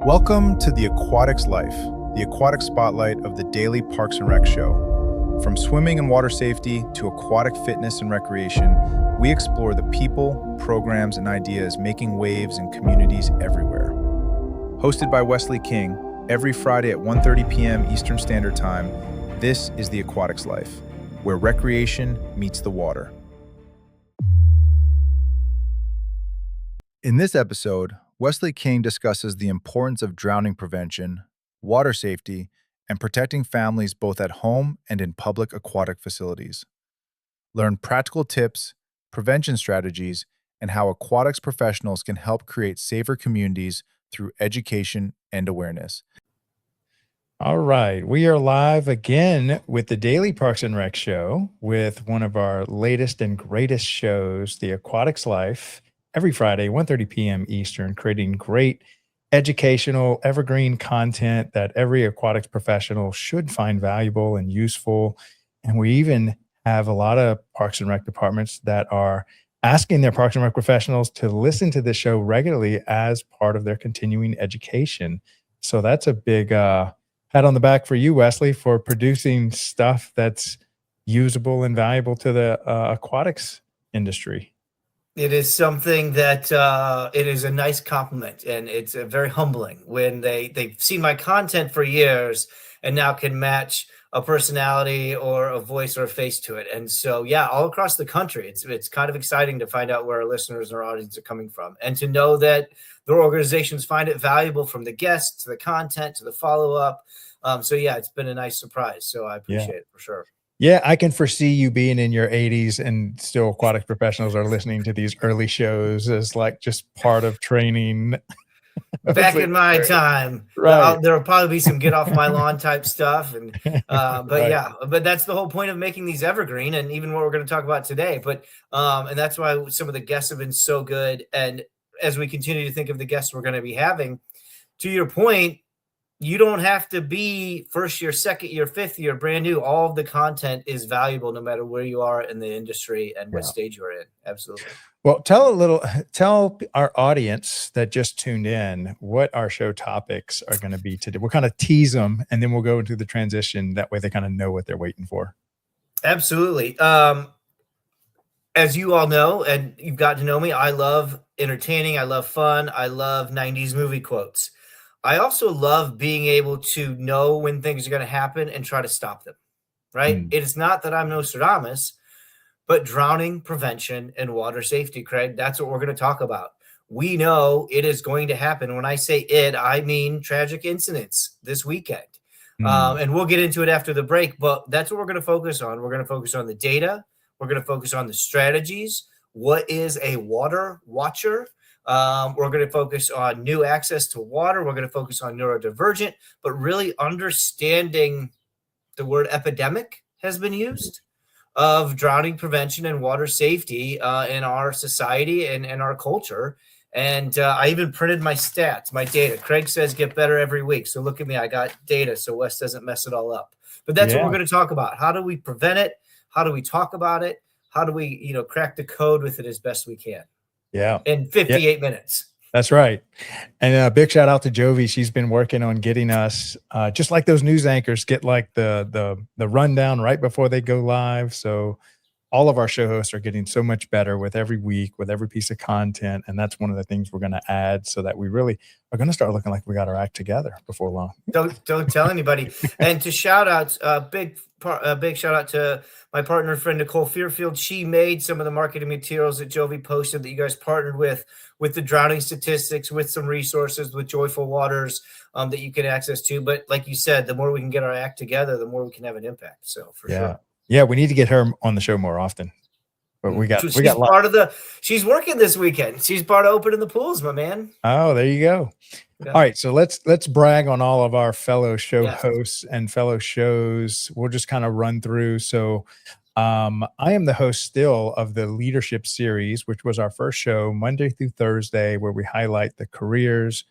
Welcome to the Aquatics Life, the aquatic spotlight of the daily Parks and Rec show. From swimming and water safety to aquatic fitness and recreation, we explore the people, programs, and ideas making waves in communities everywhere. Hosted by Wesley King, every Friday at 1:30 p.m. Eastern Standard Time, this is the Aquatics Life, where recreation meets the water. In this episode, Wesley King discusses the importance of drowning prevention, water safety, and protecting families both at home and in public aquatic facilities. Learn practical tips, prevention strategies, and how aquatics professionals can help create safer communities through education and awareness. All right, we are live again with the Daily Parks and Rec show with one of our latest and greatest shows, the Aquatics Life, every Friday, 1:30 p.m. Eastern, creating great educational, evergreen content that every aquatics professional should find valuable and useful. And we even have a lot of Parks and Rec departments that are asking their Parks and Rec professionals to listen to this show regularly as part of their continuing education. So that's a big pat on the back for you, Wesley, for producing stuff that's usable and valuable to the aquatics industry. It is something that it is a nice compliment, and it's very humbling when they've seen my content for years and now can match a personality or a voice or a face to it. And so, yeah, all across the country, it's kind of exciting to find out where our listeners and our audience are coming from, and to know that their organizations find it valuable, from the guests to the content to the follow-up. So yeah, it's been a nice surprise. So I appreciate it for sure. Yeah, I can foresee you being in your 80s and still aquatic professionals are listening to these early shows as like just part of training. Back in my time, right. There will probably be some get off my lawn type stuff. And but Right. Yeah, but that's the whole point of making these evergreen, and even what we're going to talk about today. But and that's why some of the guests have been so good. And as we continue to think of the guests we're going to be having, to your point, you don't have to be first year, second year, fifth year, brand new. All of the content is valuable no matter where you are in the industry and what stage you're in. Absolutely. Well, tell our audience that just tuned in what our show topics are going to be today. We'll kind of tease them and then we'll go into the transition. That way they kind of know what they're waiting for. Absolutely. As you all know, and you've got to know me, I love entertaining. I love fun. I love 90s movie quotes. I also love being able to know when things are going to happen and try to stop them, right? It is not that I'm Nostradamus, but drowning prevention and water safety, Craig, that's what we're going to talk about. We know it is going to happen. When I say it, I mean tragic incidents this weekend. And we'll get into it after the break, but that's what we're going to focus on. We're going to focus on the data. We're going to focus on the strategies. What is a water watcher? We're going to focus on new access to water. We're going to focus on neurodivergent, but really understanding the word epidemic has been used of drowning prevention and water safety in our society and our culture. And I even printed my stats, my data. Craig says get better every week. So look at me. I got data so Wes doesn't mess it all up. But that's what we're going to talk about. How do we prevent it? How do we talk about it? How do we, crack the code with it as best we can? Yeah. In 58 minutes. That's right. And a big shout out to Jovi. She's been working on getting us, just like those news anchors, get like the rundown right before they go live. So all of our show hosts are getting so much better with every week, with every piece of content. And that's one of the things we're going to add so that we really are going to start looking like we got our act together before long. Don't tell anybody. And to shout outs, big shout out to my partner and friend, Nicole Fearfield. She made some of the marketing materials that Jovi posted that you guys partnered with the drowning statistics, with some resources, with Joyful Waters that you can access to. But like you said, the more we can get our act together, the more we can have an impact. So for sure. Yeah, we need to get her on the show more often. But she's working this weekend. She's part of opening the pools, my man. Oh, there you go. Yeah. All right, so let's brag on all of our fellow show hosts and fellow shows. We'll just kind of run through. So I am the host still of the Leadership Series, which was our first show Monday through Thursday, where we highlight the careers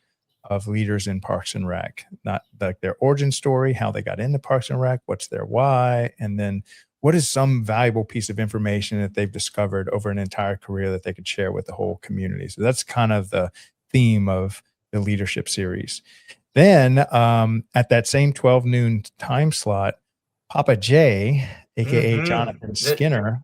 of leaders in Parks and Rec, not like their origin story, how they got into Parks and Rec, what's their why, and then what is some valuable piece of information that they've discovered over an entire career that they could share with the whole community. So that's kind of the theme of the leadership series. Then at that same 12 noon time slot, Papa J, aka Jonathan Skinner,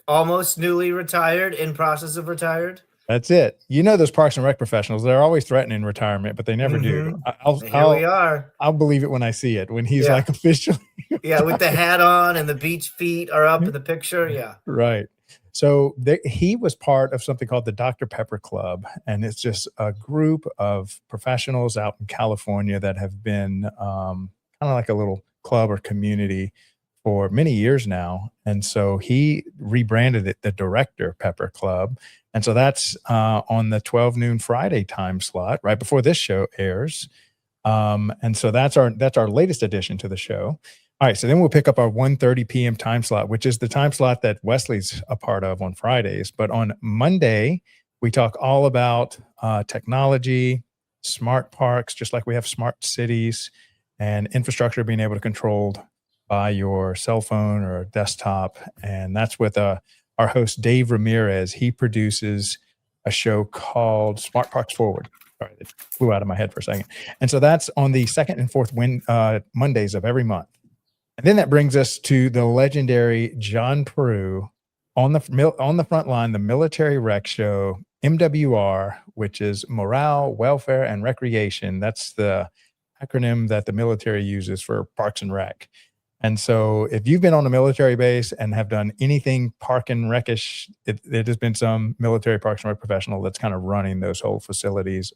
almost newly retired, in process of retired. That's it. You know, those Parks and Rec professionals, they're always threatening retirement, but they never do. Here we are. I'll believe it when I see it, when he's like officially. With the hat on and the beach feet are up in the picture. Yeah. Right. So he was part of something called the Dr. Pepper Club. And it's just a group of professionals out in California that have been kind of like a little club or community for many years now. And so he rebranded it the Director Pepper Club. And so that's on the 12 noon Friday time slot, right before this show airs. And so that's our latest addition to the show. All right, so then we'll pick up our 1:30 p.m. time slot, which is the time slot that Wesley's a part of on Fridays. But on Monday, we talk all about technology, smart parks, just like we have smart cities, and infrastructure being able to controlled by your cell phone or desktop. And that's with our host, Dave Ramirez. He produces a show called Smart Parks Forward. Sorry, it flew out of my head for a second. And so that's on the second and fourth Mondays of every month. And then that brings us to the legendary John Peru on the front line, the Military Rec Show, MWR, which is Morale, Welfare, and Recreation. That's the acronym that the military uses for Parks and Rec. And so if you've been on a military base and have done anything park and rec-ish, it has been some military Parks and Rec professional that's kind of running those whole facilities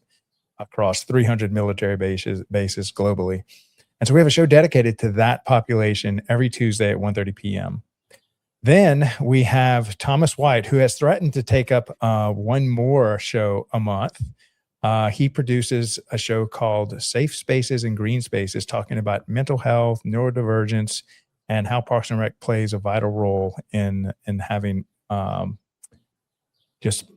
across 300 military bases globally. And so we have a show dedicated to that population every Tuesday at 1:30 p.m. Then we have Thomas White, who has threatened to take up one more show a month. He produces a show called Safe Spaces and Green Spaces, talking about mental health, neurodivergence, and how Parks and Rec plays a vital role in having just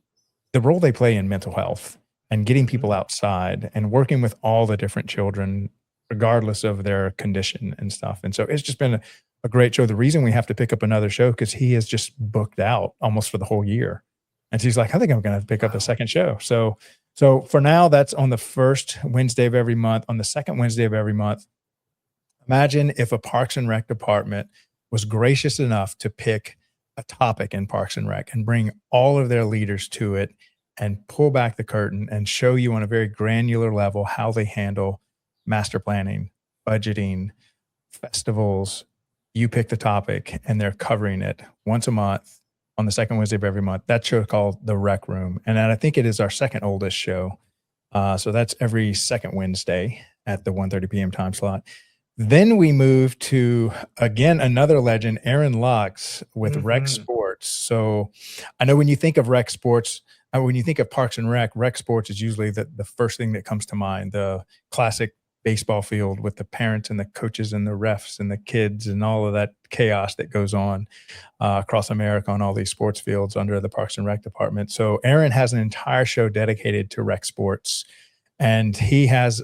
the role they play in mental health and getting people outside and working with all the different children, regardless of their condition and stuff. And so it's just been a great show. The reason we have to pick up another show because he is just booked out almost for the whole year. And so he's like, I think I'm going to pick up a second show. So for now, that's on the first Wednesday of every month. On the second Wednesday of every month, imagine if a Parks and Rec department was gracious enough to pick a topic in Parks and Rec and bring all of their leaders to it and pull back the curtain and show you on a very granular level how they handle master planning, budgeting, festivals. You pick the topic and they're covering it once a month on the second Wednesday of every month. That show is called The Rec Room. And I think it is our second oldest show. So that's every second Wednesday at the 1:30 p.m. time slot. Then we move to, again, another legend, Aaron Lux with Rec Sports. So I know when you think of Rec Sports, when you think of Parks and Rec Sports is usually the first thing that comes to mind, the classic baseball field with the parents and the coaches and the refs and the kids and all of that chaos that goes on across America on all these sports fields under the Parks and Rec department. So Aaron has an entire show dedicated to Rec Sports, and he has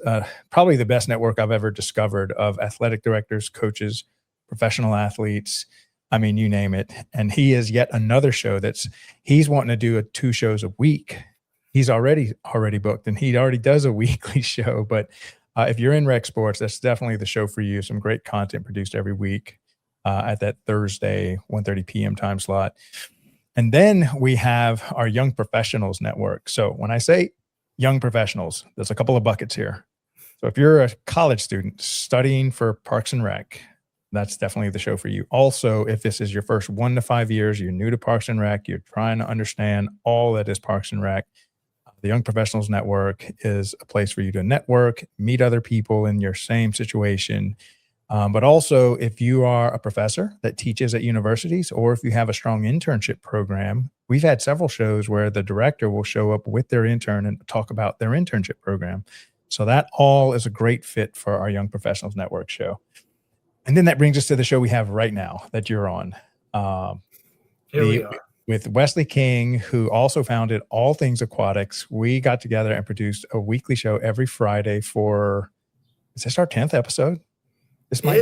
probably the best network I've ever discovered of athletic directors, coaches, professional athletes. I mean, you name it. And he is yet another show he's wanting to do 2 shows a week. He's already booked, and he already does a weekly show, but if you're in Rec Sports, that's definitely the show for you. Some great content produced every week at that Thursday, 1:30 p.m. time slot. And then we have our Young Professionals Network. So when I say young professionals, there's a couple of buckets here. So if you're a college student studying for Parks and Rec, that's definitely the show for you. Also, if this is your first 1 to 5 years, you're new to Parks and Rec, you're trying to understand all that is Parks and Rec, the Young Professionals Network is a place for you to network, meet other people in your same situation. But also, if you are a professor that teaches at universities, or if you have a strong internship program, we've had several shows where the director will show up with their intern and talk about their internship program. So that all is a great fit for our Young Professionals Network show. And then that brings us to the show we have right now that you're on. Here we are. With Wesley King, who also founded All Things Aquatics. We got together and produced a weekly show every Friday for, is this our 10th episode? It might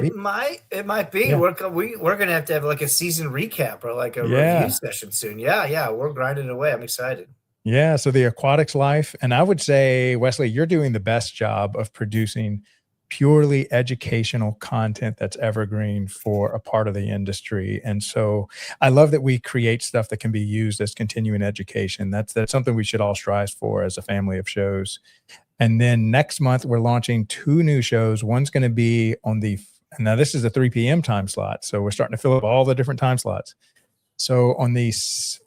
be. Yeah. We're going to have like a season recap or like a review session soon. Yeah. We're grinding away. I'm excited. Yeah, so the Aquatics Life, and I would say, Wesley, you're doing the best job of producing purely educational content that's evergreen for a part of the industry. And so I love that we create stuff that can be used as continuing education. That's something we should all strive for as a family of shows. And then next month we're launching 2 new shows. One's going to be on the now this is a 3 p.m. time slot, so we're starting to fill up all the different time slots. So on the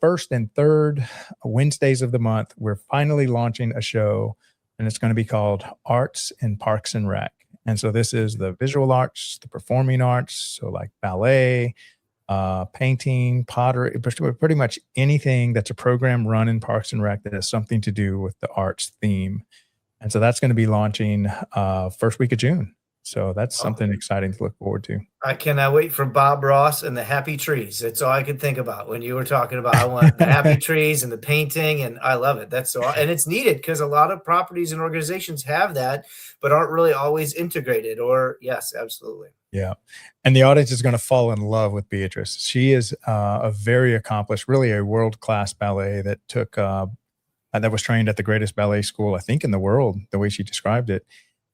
first and third Wednesdays of the month, we're finally launching a show, and it's going to be called Arts in Parks and Rec. And so this is the visual arts, the performing arts, so like ballet, painting, pottery, pretty much anything that's a program run in Parks and Rec that has something to do with the arts theme. And so that's going to be launching first week of June. So that's something exciting to look forward to. I cannot wait for Bob Ross and the happy trees. That's all I could think about when you were talking about, I want the happy trees and the painting, and I love it. That's so, and it's needed because a lot of properties and organizations have that, but aren't really always integrated. Or yes, absolutely. Yeah. And the audience is going to fall in love with Beatrice. She is a very accomplished, really a world-class ballet that that was trained at the greatest ballet school, I think, in the world, the way she described it.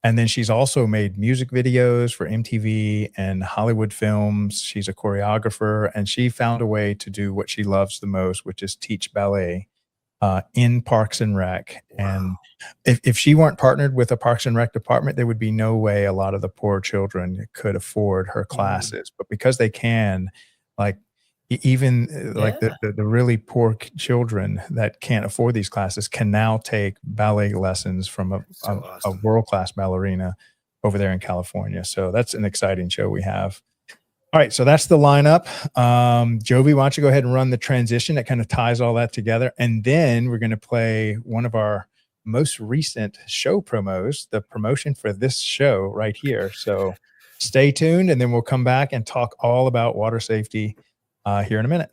And then she's also made music videos for MTV and Hollywood films. She's a choreographer, and she found a way to do what she loves the most, which is teach ballet in Parks and Rec. Wow. And if she weren't partnered with a Parks and Rec department, there would be no way a lot of the poor children could afford her classes. But because they can, like, even like the really poor children that can't afford these classes can now take ballet lessons from a world-class ballerina over there in California. So that's an exciting show we have. All right, so that's the lineup. Jovi, why don't you go ahead and run the transition that kind of ties all that together, and then we're going to play one of our most recent show promos, the promotion for this show right here. So stay tuned, and then we'll come back and talk all about water safety here in a minute.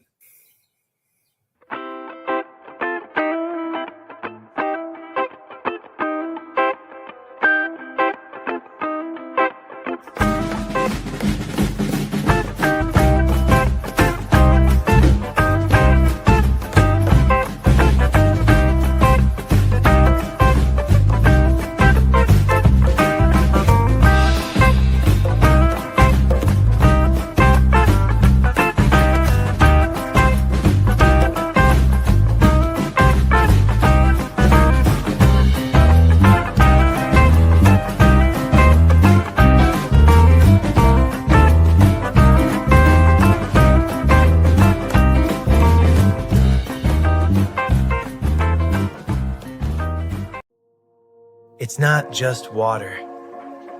It's not just water.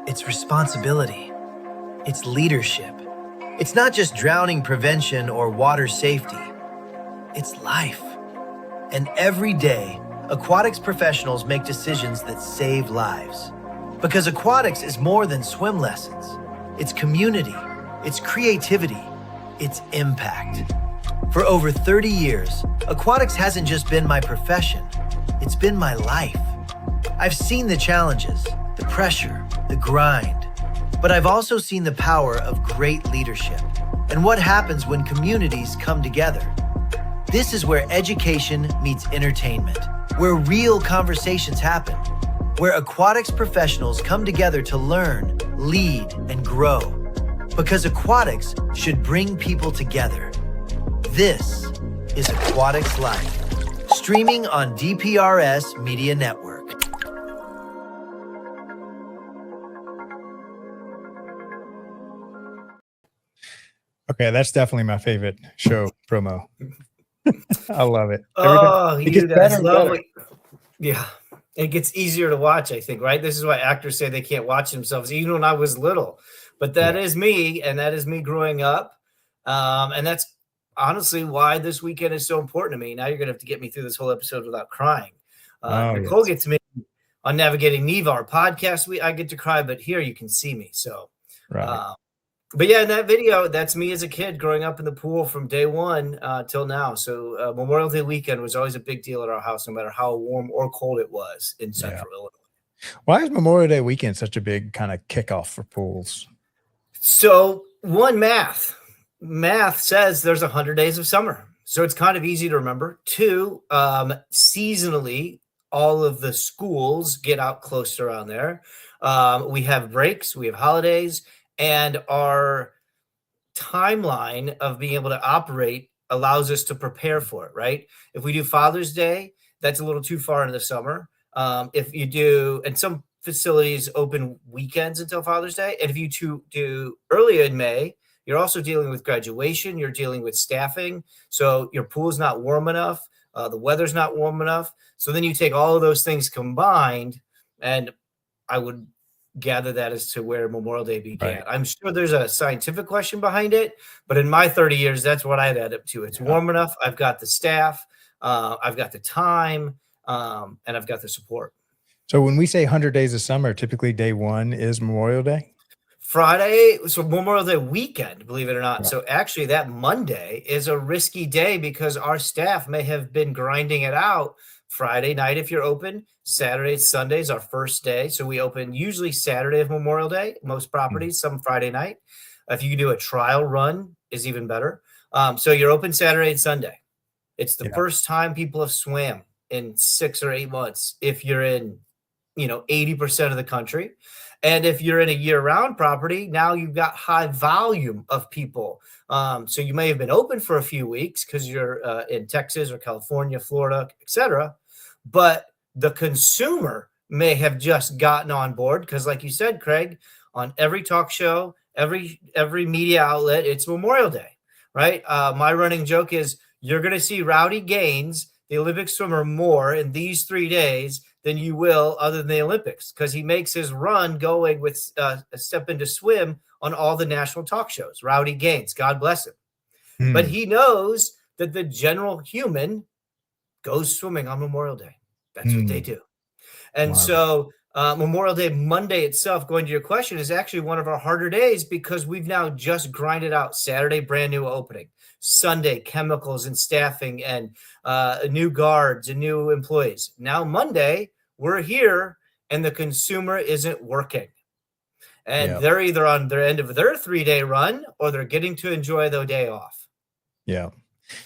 It's responsibility. It's leadership. It's not just drowning prevention or water safety. It's life. And every day, aquatics professionals make decisions that save lives. Because aquatics is more than swim lessons. It's community. It's creativity. It's impact. For over 30 years, aquatics hasn't just been my profession. It's been my life. I've seen the challenges, the pressure, the grind, but I've also seen the power of great leadership and what happens when communities come together. This is where education meets entertainment, where real conversations happen, where aquatics professionals come together to learn, lead, and grow. Because aquatics should bring people together. This is Aquatics Life, streaming on DPRS Media Network. Okay, that's definitely my favorite show promo. I love it. Oh, you guys love it. Yeah, it gets easier to watch, I think, right? This is why actors say they can't watch themselves, even when I was little. But that is me, and that is me growing up. And that's honestly why this weekend is so important to me. Now you're going to have to get me through this whole episode without crying. Nicole gets me on Navigating Neva, our podcast. I get to cry, but here you can see me. So, right. But yeah, in that video, that's me as a kid growing up in the pool from day one till now. So Memorial Day weekend was always a big deal at our house, no matter how warm or cold it was in Central Illinois. Why is Memorial Day weekend such a big kind of kickoff for pools? So math says there's 100 days of summer. So it's kind of easy to remember. 2, seasonally, all of the schools get out close to around there. We have breaks, we have holidays, and our timeline of being able to operate allows us to prepare for it, right? If we do Father's Day, that's a little too far into the summer. If you do, and some facilities open weekends until Father's Day, and if you do early in May, you're also dealing with graduation, you're dealing with staffing, so your pool's not warm enough, the weather's not warm enough. So then you take all of those things combined, and I would gather that as to where Memorial Day began. Right. I'm sure there's a scientific question behind it, but in my 30 years, that's what I'd add up to. It's warm enough. I've got the staff, I've got the time, and I've got the support. So when we say 100 days of summer, typically day 1 is Memorial Day? Friday, so Memorial Day weekend, believe it or not. Yeah. So actually that Monday is a risky day because our staff may have been grinding it out Friday night if you're open. Saturday, Sunday is our first day. So we open usually Saturday of Memorial Day, most properties, some Friday night. If you can do a trial run is even better. So you're open Saturday and Sunday. It's the first time people have swam in 6 or 8 months if you're in, 80% of the country. And if you're in a year-round property, now you've got high volume of people. So you may have been open for a few weeks because you're in Texas or California, Florida, etc. But the consumer may have just gotten on board because, like you said, Craig, on every talk show, every media outlet, it's Memorial Day, right? My running joke is you're going to see Rowdy Gaines, the Olympic swimmer, more in these 3 days than you will other than the Olympics, because he makes his run going with a step into swim on all the national talk shows. Rowdy Gaines, God bless him. But he knows that the general human goes swimming on Memorial Day. That's what they do. And so Memorial Day Monday itself, going to your question, is actually one of our harder days because we've now just grinded out Saturday, brand new opening. Sunday, chemicals and staffing and new guards and new employees. Now Monday, we're here and the consumer isn't working. And they're either on their end of their 3-day run or they're getting to enjoy their day off. Yeah.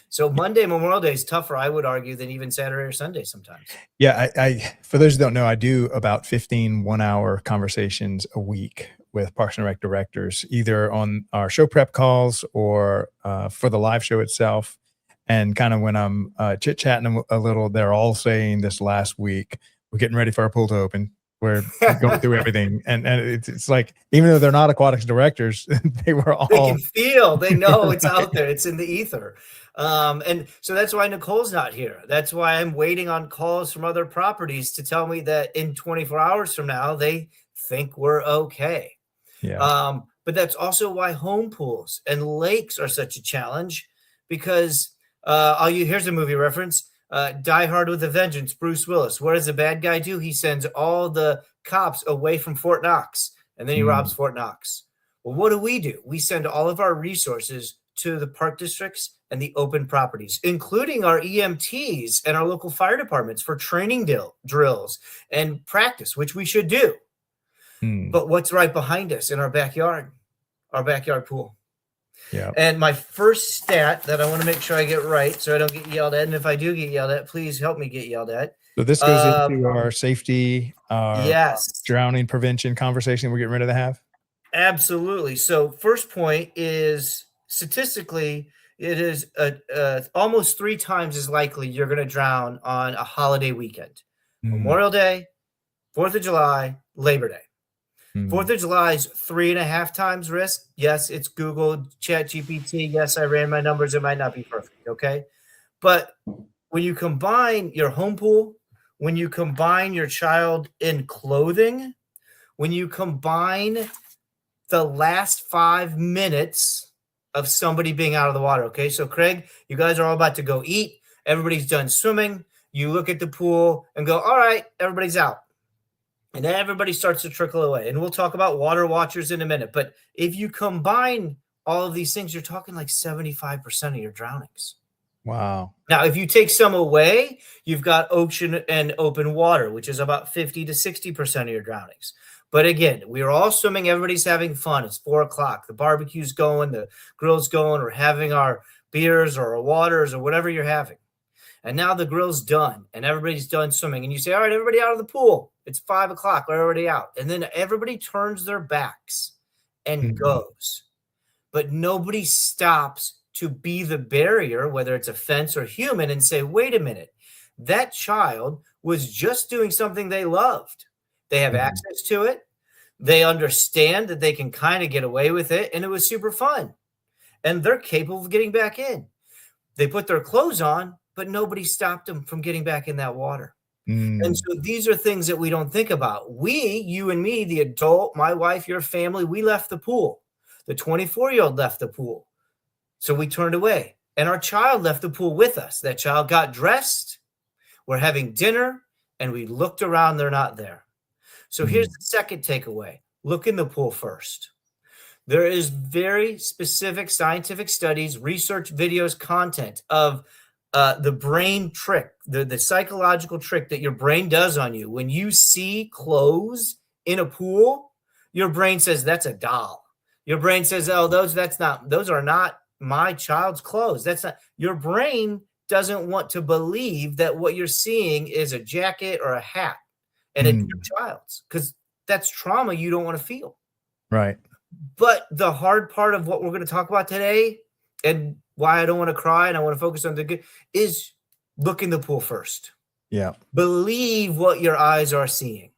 So Monday, Memorial Day is tougher, I would argue, than even Saturday or Sunday sometimes. Yeah. I for those who don't know, I do about 15 1-hour conversations a week with Parks and Rec directors, either on our show prep calls or for the live show itself. And kind of when I'm chit-chatting a little, they're all saying this last week, we're getting ready for our pool to open. We're going through everything. And it's like, even though they're not aquatics directors, they can feel, they know it's out there. It's in the ether. And so that's why Nicole's not here. That's why I'm waiting on calls from other properties to tell me that in 24 hours from now, they think we're okay. Yeah. But that's also why home pools and lakes are such a challenge because here's a movie reference. Die Hard with a Vengeance, Bruce Willis. What does the bad guy do? He sends all the cops away from Fort Knox, and then he robs Fort Knox. Well, what do? We send all of our resources to the park districts and the open properties, including our EMTs and our local fire departments for training drills and practice, which we should do. But what's right behind us in our backyard pool? Yeah. And my first stat that I want to make sure I get right so I don't get yelled at. And if I do get yelled at, please help me get yelled at. So this goes into our safety, drowning prevention conversation we're getting ready to have? Absolutely. So first point is statistically, it is almost 3 times as likely you're going to drown on a holiday weekend. Memorial Day, 4th of July, Labor Day. 4th of July is 3.5 times risk. Yes, it's Google, Chat GPT. Yes, I ran my numbers. It might not be perfect, okay? But when you combine your home pool, when you combine your child in clothing, when you combine the last 5 minutes of somebody being out of the water, okay? So, Craig, you guys are all about to go eat. Everybody's done swimming. You look at the pool and go, all right, everybody's out. And then everybody starts to trickle away. And we'll talk about water watchers in a minute. But if you combine all of these things, you're talking like 75% of your drownings. Wow. Now, if you take some away, you've got ocean and open water, which is about 50 to 60% of your drownings. But again, we are all swimming. Everybody's having fun. It's 4 o'clock. The barbecue's going. The grill's going. We're having our beers or waters or whatever you're having. And now the grill's done and everybody's done swimming. And you say, all right, everybody out of the pool. It's 5 o'clock. We're already out. And then everybody turns their backs and goes. But nobody stops to be the barrier, whether it's a fence or human, and say, wait a minute, that child was just doing something they loved. They have access to it. They understand that they can kind of get away with it, and it was super fun. And they're capable of getting back in. They put their clothes on, but nobody stopped them from getting back in that water. And so these are things that we don't think about. We, you and me, the adult, my wife, your family, we left the pool. The 24-year-old left the pool. So we turned away. And our child left the pool with us. That child got dressed. We're having dinner. And we looked around. They're not there. So here's the second takeaway. Look in the pool first. There is very specific scientific studies, research videos, content of the brain trick, the psychological trick that your brain does on you. When you see clothes in a pool, your brain says, that's a doll. Your brain says, oh, those are not my child's clothes. That's not. Your brain doesn't want to believe that what you're seeing is a jacket or a hat and it's your child's, because that's trauma you don't want to feel. Right. But the hard part of what we're going to talk about today, and why I don't want to cry and I want to focus on the good, is look in the pool first. Yeah. Believe what your eyes are seeing.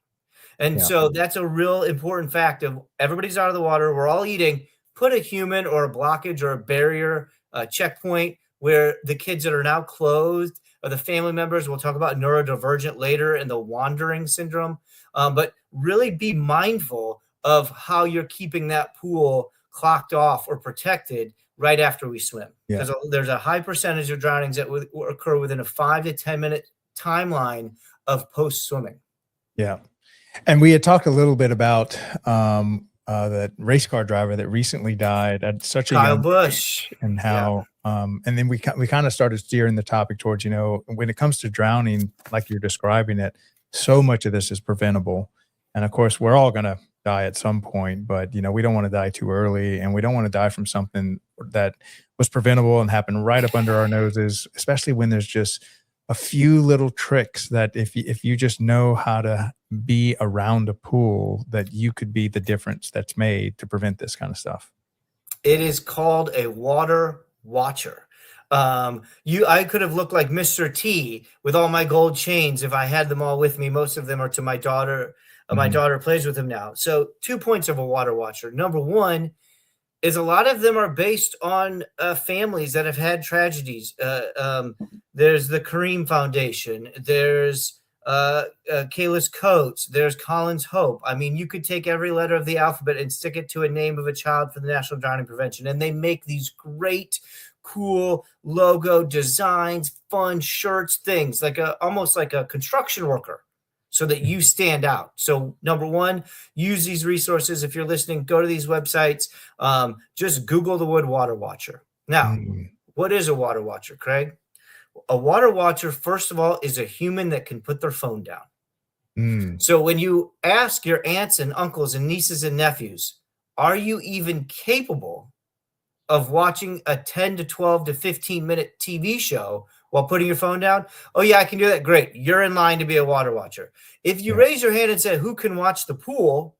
And so that's a real important fact of everybody's out of the water. We're all eating. Put a human or a blockage or a barrier, a checkpoint where the kids that are now clothed or the family members, we'll talk about neurodivergent later and the wandering syndrome. But really be mindful of how you're keeping that pool clocked off or protected right after we swim. Because there's a high percentage of drownings that will occur within a 5 to 10 minute timeline of post swimming. Yeah. And we had talked a little bit about that race car driver that recently died at such a young Bush age, and how, and then we kind of started steering the topic towards, when it comes to drowning, like you're describing it, so much of this is preventable. And of course, we're all going to die at some point, but we don't want to die too early, and we don't want to die from something that was preventable and happened right up under our noses, especially when there's just a few little tricks that if you just know how to be around a pool, that you could be the difference that's made to prevent this kind of stuff. It is called a water watcher. I could have looked like Mr. T with all my gold chains if I had them all with me. Most of them are to my daughter. My daughter plays with them now. So 2 points of a water watcher. Number one is a lot of them are based on families that have had tragedies. There's the Kareem Foundation. There's Kayla's Coates. There's Collins Hope. I mean, you could take every letter of the alphabet and stick it to a name of a child for the National Drowning Prevention. And they make these great, cool logo designs, fun shirts, things like almost like a construction worker, so that you stand out. So number one, use these resources. If you're listening, go to these websites. Just Google the word water watcher. Now, what is a water watcher, Craig? A water watcher, first of all, is a human that can put their phone down. So when you ask your aunts and uncles and nieces and nephews, are you even capable of watching a 10 to 12 to 15 minute TV show while putting your phone down? Oh yeah, I can do that. Great. You're in line to be a water watcher. If you raise your hand and say, who can watch the pool?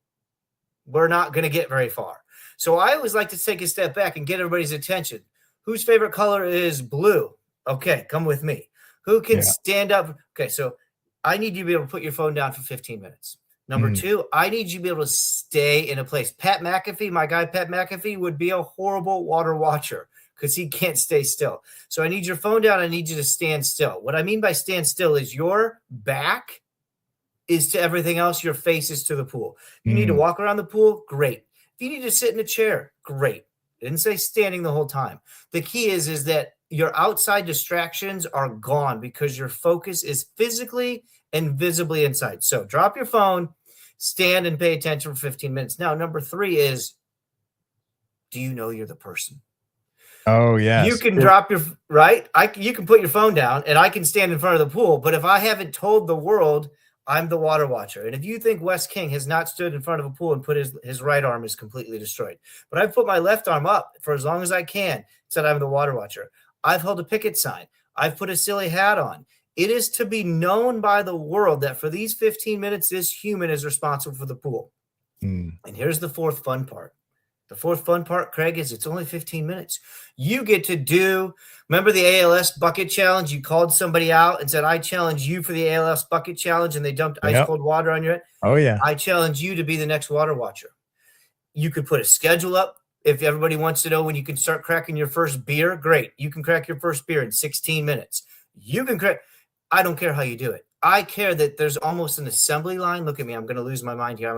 We're not going to get very far. So I always like to take a step back and get everybody's attention. Whose favorite color is blue? Okay, come with me. Who can stand up? Okay, so I need you to be able to put your phone down for 15 minutes. Number two, I need you to be able to stay in a place. Pat McAfee, my guy Pat McAfee, would be a horrible water watcher because he can't stay still. So I need your phone down. I need you to stand still. What I mean by stand still is your back is to everything else. Your face is to the pool. You need to walk around the pool. Great. If you need to sit in a chair, great. Didn't say standing the whole time. The key is that your outside distractions are gone because your focus is physically and visibly inside. So drop your phone, stand and pay attention for 15 minutes. Now, number three is, do you know you're the person? Oh, yes. You can drop your, right? You can put your phone down and I can stand in front of the pool. But if I haven't told the world I'm the water watcher, and if you think Wes King has not stood in front of a pool and put his right arm is completely destroyed, but I've put my left arm up for as long as I can, said I'm the water watcher. I've held a picket sign. I've put a silly hat on. It is to be known by the world that for these 15 minutes, this human is responsible for the pool. And here's the fourth fun part. The fourth fun part, Craig, is it's only 15 minutes. You get to do, remember the ALS bucket challenge? You called somebody out and said, I challenge you for the ALS bucket challenge, and they dumped ice cold water on your head. Oh, yeah. I challenge you to be the next water watcher. You could put a schedule up. If everybody wants to know when you can start cracking your first beer, great. You can crack your first beer in 16 minutes. You can crack. I don't care how you do it. I care that there's almost an assembly line. Look at me. I'm going to lose my mind here.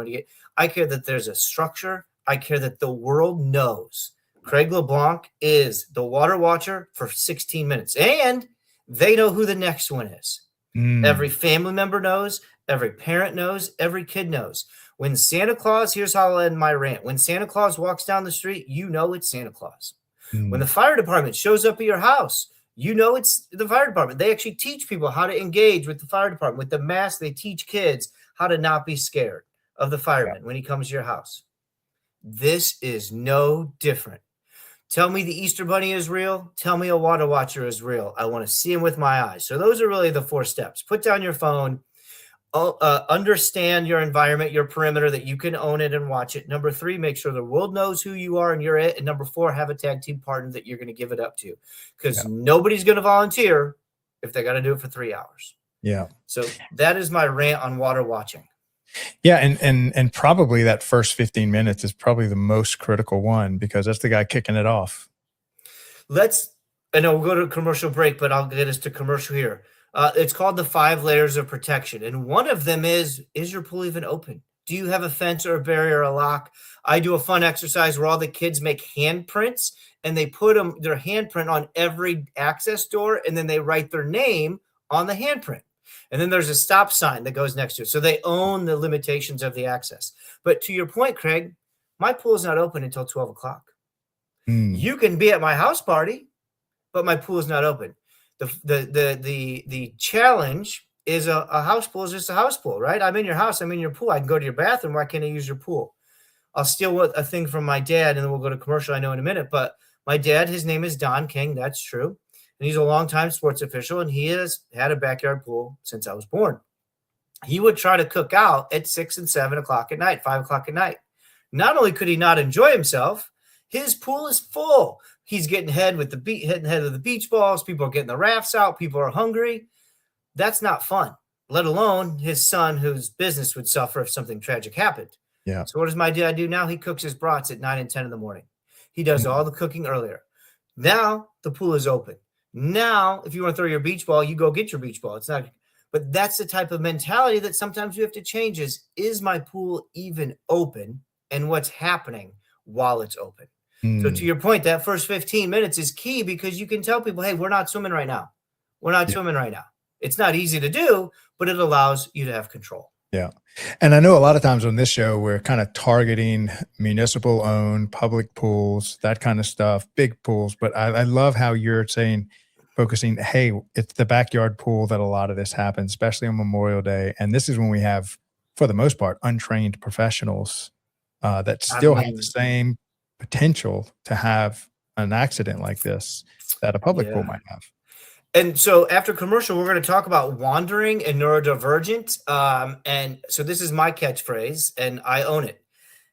I care that there's a structure. I care that the world knows Craig LeBlanc is the water watcher for 16 minutes. And they know who the next one is. Every family member knows. Every parent knows. Every kid knows. When Santa Claus, here's how I'll end my rant. When Santa Claus walks down the street, you know it's Santa Claus. When the fire department shows up at your house, you know it's the fire department. They actually teach people how to engage with the fire department. With the mask, they teach kids how to not be scared of the fireman when he comes to your house. This is no different. Tell me the Easter Bunny is real. Tell me a water watcher is real. I want to see him with my eyes. So those are really the 4 steps. Put down your phone. Understand your environment, your perimeter, that you can own it and watch it. Number 3, make sure the world knows who you are and you're it. And number 4, have a tag team partner that you're going to give it up to, because nobody's going to volunteer if they got to do it for 3 hours. Yeah. So that is my rant on water watching. Yeah. And probably that first 15 minutes is probably the most critical one, because that's the guy kicking it off. I know we'll go to a commercial break, but I'll get us to commercial here. It's called the 5 layers of protection. And one of them is your pool even open? Do you have a fence or a barrier or a lock? I do a fun exercise where all the kids make handprints, and they put their handprint on every access door, and then they write their name on the handprint. And then there's a stop sign that goes next to it. So they own the limitations of the access. But to your point, Craig, my pool is not open until 12 o'clock. You can be at my house party, but my pool is not open. The challenge is a house pool is just a house pool, right? I'm in your house. I'm in your pool. I can go to your bathroom. Why can't I use your pool? I'll steal a thing from my dad, and then we'll go to commercial, I know, in a minute. But my dad, his name is Don King. That's true. And he's a longtime sports official, and he has had a backyard pool since I was born. He would try to cook out at 6 and 7 o'clock at night, 5 o'clock at night. Not only could he not enjoy himself, his pool is full. He's getting hitting head of the beach balls. People are getting the rafts out. People are hungry. That's not fun, let alone his son, whose business would suffer if something tragic happened. Yeah. So what does my dad do now? He cooks his brats at 9 and 10 in the morning. He does all the cooking earlier. Now the pool is open. Now, if you want to throw your beach ball, you go get your beach ball. It's not, but that's the type of mentality that sometimes we have to change is my pool even open, and what's happening while it's open? So to your point, that first 15 minutes is key, because you can tell people, hey, we're not swimming right now. We're not swimming right now. It's not easy to do, but it allows you to have control. Yeah. And I know a lot of times on this show, we're kind of targeting municipal owned public pools, that kind of stuff, big pools. But I love how you're focusing, hey, it's the backyard pool that a lot of this happens, especially on Memorial Day. And this is when we have, for the most part, untrained professionals that still have the same potential to have an accident like this that a public pool might have. And so after commercial, we're going to talk about wandering and neurodivergent. And so this is my catchphrase, and I own it.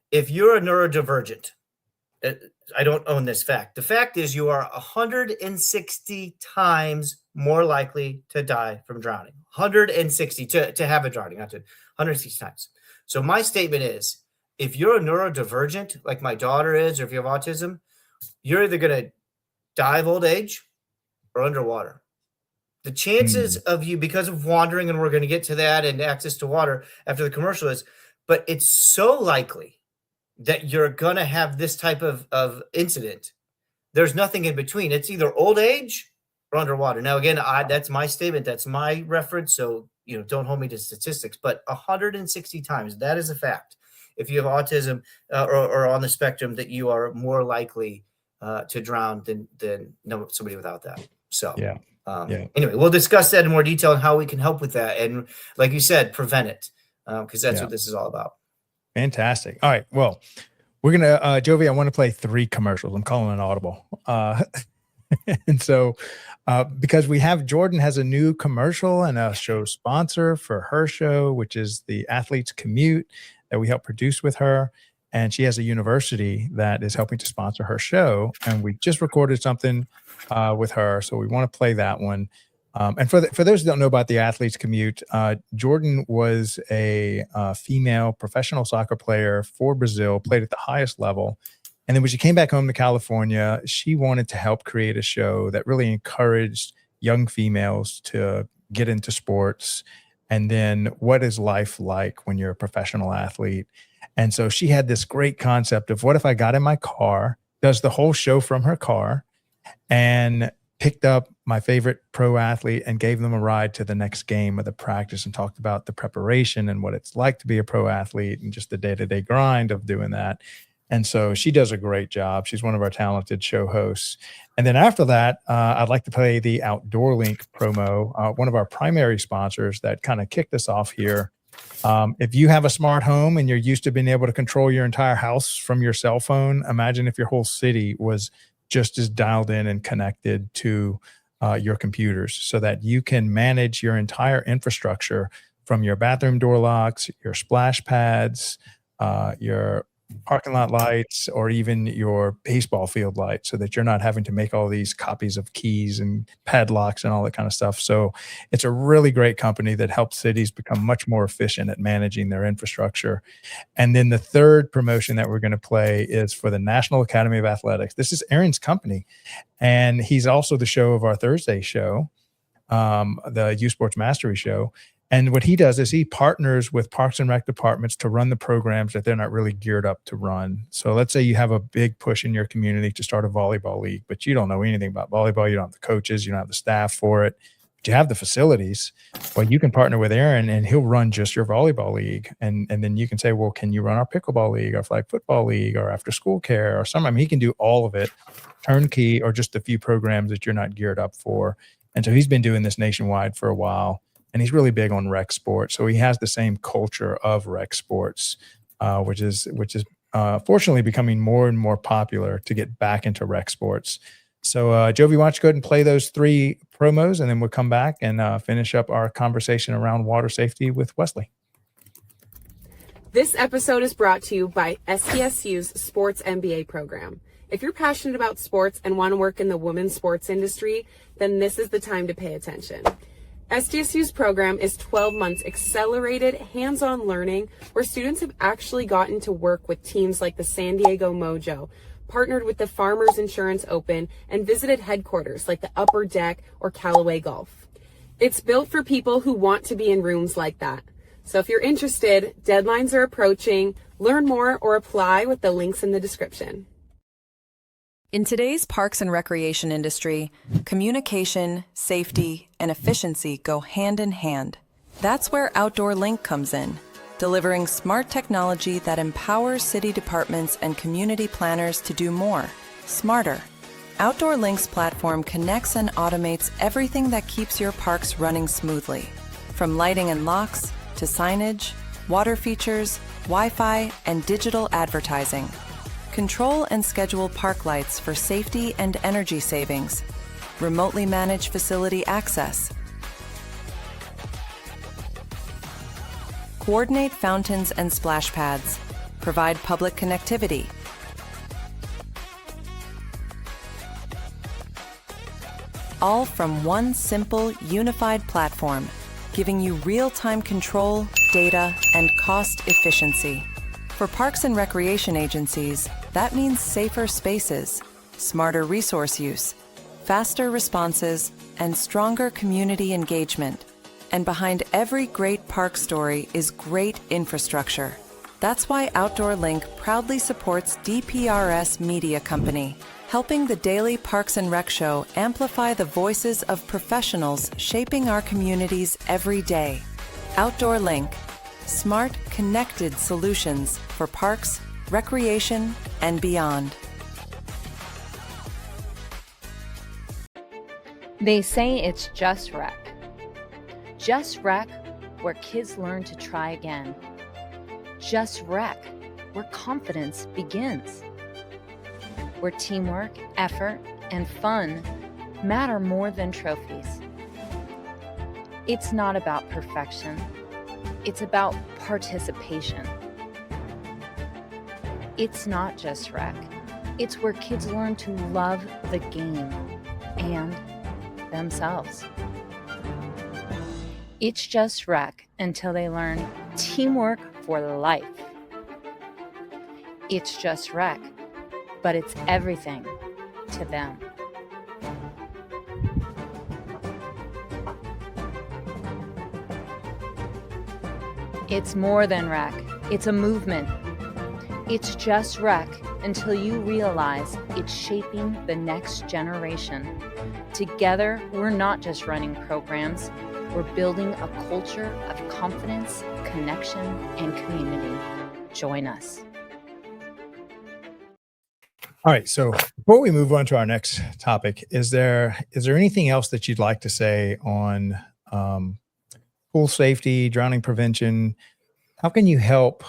If you're a neurodivergent, I don't own this fact. The fact is you are 160 times more likely to die from drowning. 160 to have a drowning, not to 160 times. So my statement is, if you're a neurodivergent, like my daughter is, or if you have autism, you're either going to die of old age or underwater. The chances of you, because of wandering, and we're going to get to that, and access to water after the commercial is, but it's so likely that you're going to have this type of incident. There's nothing in between. It's either old age or underwater. Now, again, that's my statement. That's my reference. So, don't hold me to statistics, but 160 times, that is a fact. If you have autism or on the spectrum, that you are more likely to drown than somebody without that. So, anyway, we'll discuss that in more detail and how we can help with that. And like you said, prevent it, because that's what this is all about. Fantastic. All right. Well, we're going to, Jovi, I want to play 3 commercials. I'm calling an audible. And so, because Jordan has a new commercial and a show sponsor for her show, which is the Athletes Commute that we help produce with her. And she has a university that is helping to sponsor her show. And we just recorded something with her. So we want to play that one. And for those who don't know about the Athletes Commute, Jordan was a female professional soccer player for Brazil, played at the highest level. And then when she came back home to California, she wanted to help create a show that really encouraged young females to get into sports. And then what is life like when you're a professional athlete? And so she had this great concept of, what if I got in my car, does the whole show from her car, and picked up my favorite pro athlete and gave them a ride to the next game of the practice and talked about the preparation and what it's like to be a pro athlete and just the day-to-day grind of doing that. And so she does a great job. She's one of our talented show hosts. And then after that, I'd like to play the Outdoor Link promo, one of our primary sponsors that kind of kicked us off here. If you have a smart home and you're used to being able to control your entire house from your cell phone, imagine if your whole city was just as dialed in and connected to your computers so that you can manage your entire infrastructure from your bathroom door locks, your splash pads, your parking lot lights, or even your baseball field lights, so that you're not having to make all these copies of keys and padlocks and all that kind of stuff. So it's a really great company that helps cities become much more efficient at managing their infrastructure. And then the third promotion that we're going to play is for the National Academy of Athletics. This is Aaron's company, and he's also the show of our Thursday show, the U Sports Mastery show. And what he does is he partners with Parks and Rec departments to run the programs that they're not really geared up to run. So let's say you have a big push in your community to start a volleyball league, but you don't know anything about volleyball. You don't have the coaches, you don't have the staff for it, but you have the facilities. Well, you can partner with Aaron and he'll run just your volleyball league. And then you can say, well, can you run our pickleball league, our flag football league, or after school care or something? I mean, he can do all of it, turnkey, or just a few programs that you're not geared up for. And so he's been doing this nationwide for a while. And he's really big on rec sports. So he has the same culture of rec sports, which is fortunately becoming more and more popular to get back into rec sports. So Jovi, why don't you go ahead and play those three promos, and then we'll come back and finish up our conversation around water safety with Wesley. This episode is brought to you by SDSU's Sports MBA program. If you're passionate about sports and want to work in the women's sports industry, then this is the time to pay attention. SDSU's program is 12 months accelerated hands-on learning where students have actually gotten to work with teams like the San Diego Mojo, partnered with the Farmers Insurance Open, and visited headquarters like the Upper Deck or Callaway Golf. It's built for people who want to be in rooms like that. So if you're interested, deadlines are approaching. Learn more or apply with the links in the description. In today's parks and recreation industry, communication, safety, and efficiency go hand in hand. That's where Outdoor Link comes in, delivering smart technology that empowers city departments and community planners to do more, smarter. Outdoor Link's platform connects and automates everything that keeps your parks running smoothly, from lighting and locks to signage, water features, Wi-Fi, and digital advertising. Control and schedule park lights for safety and energy savings. Remotely manage facility access. Coordinate fountains and splash pads. Provide public connectivity. All from one simple, unified platform, giving you real-time control, data, and cost efficiency. For parks and recreation agencies, that means safer spaces, smarter resource use, faster responses, and stronger community engagement. And behind every great park story is great infrastructure. That's why Outdoor Link proudly supports DPRS Media Company, helping the Daily Parks and Rec Show amplify the voices of professionals shaping our communities every day. Outdoor Link. Smart, connected solutions for parks, recreation, and beyond. They say it's just rec. Just rec, where kids learn to try again. Just rec, where confidence begins. Where teamwork, effort, and fun matter more than trophies. It's not about perfection. It's about participation. It's not just rec. It's where kids learn to love the game and themselves. It's just rec until they learn teamwork for life. It's just rec, but it's everything to them. It's more than rec. It's a movement. It's just rec until you realize it's shaping the next generation. Together, we're not just running programs, we're building a culture of confidence, connection, and community. Join us. All right. So before we move on to our next topic, is there anything else that you'd like to say on pool safety, drowning prevention? How can you help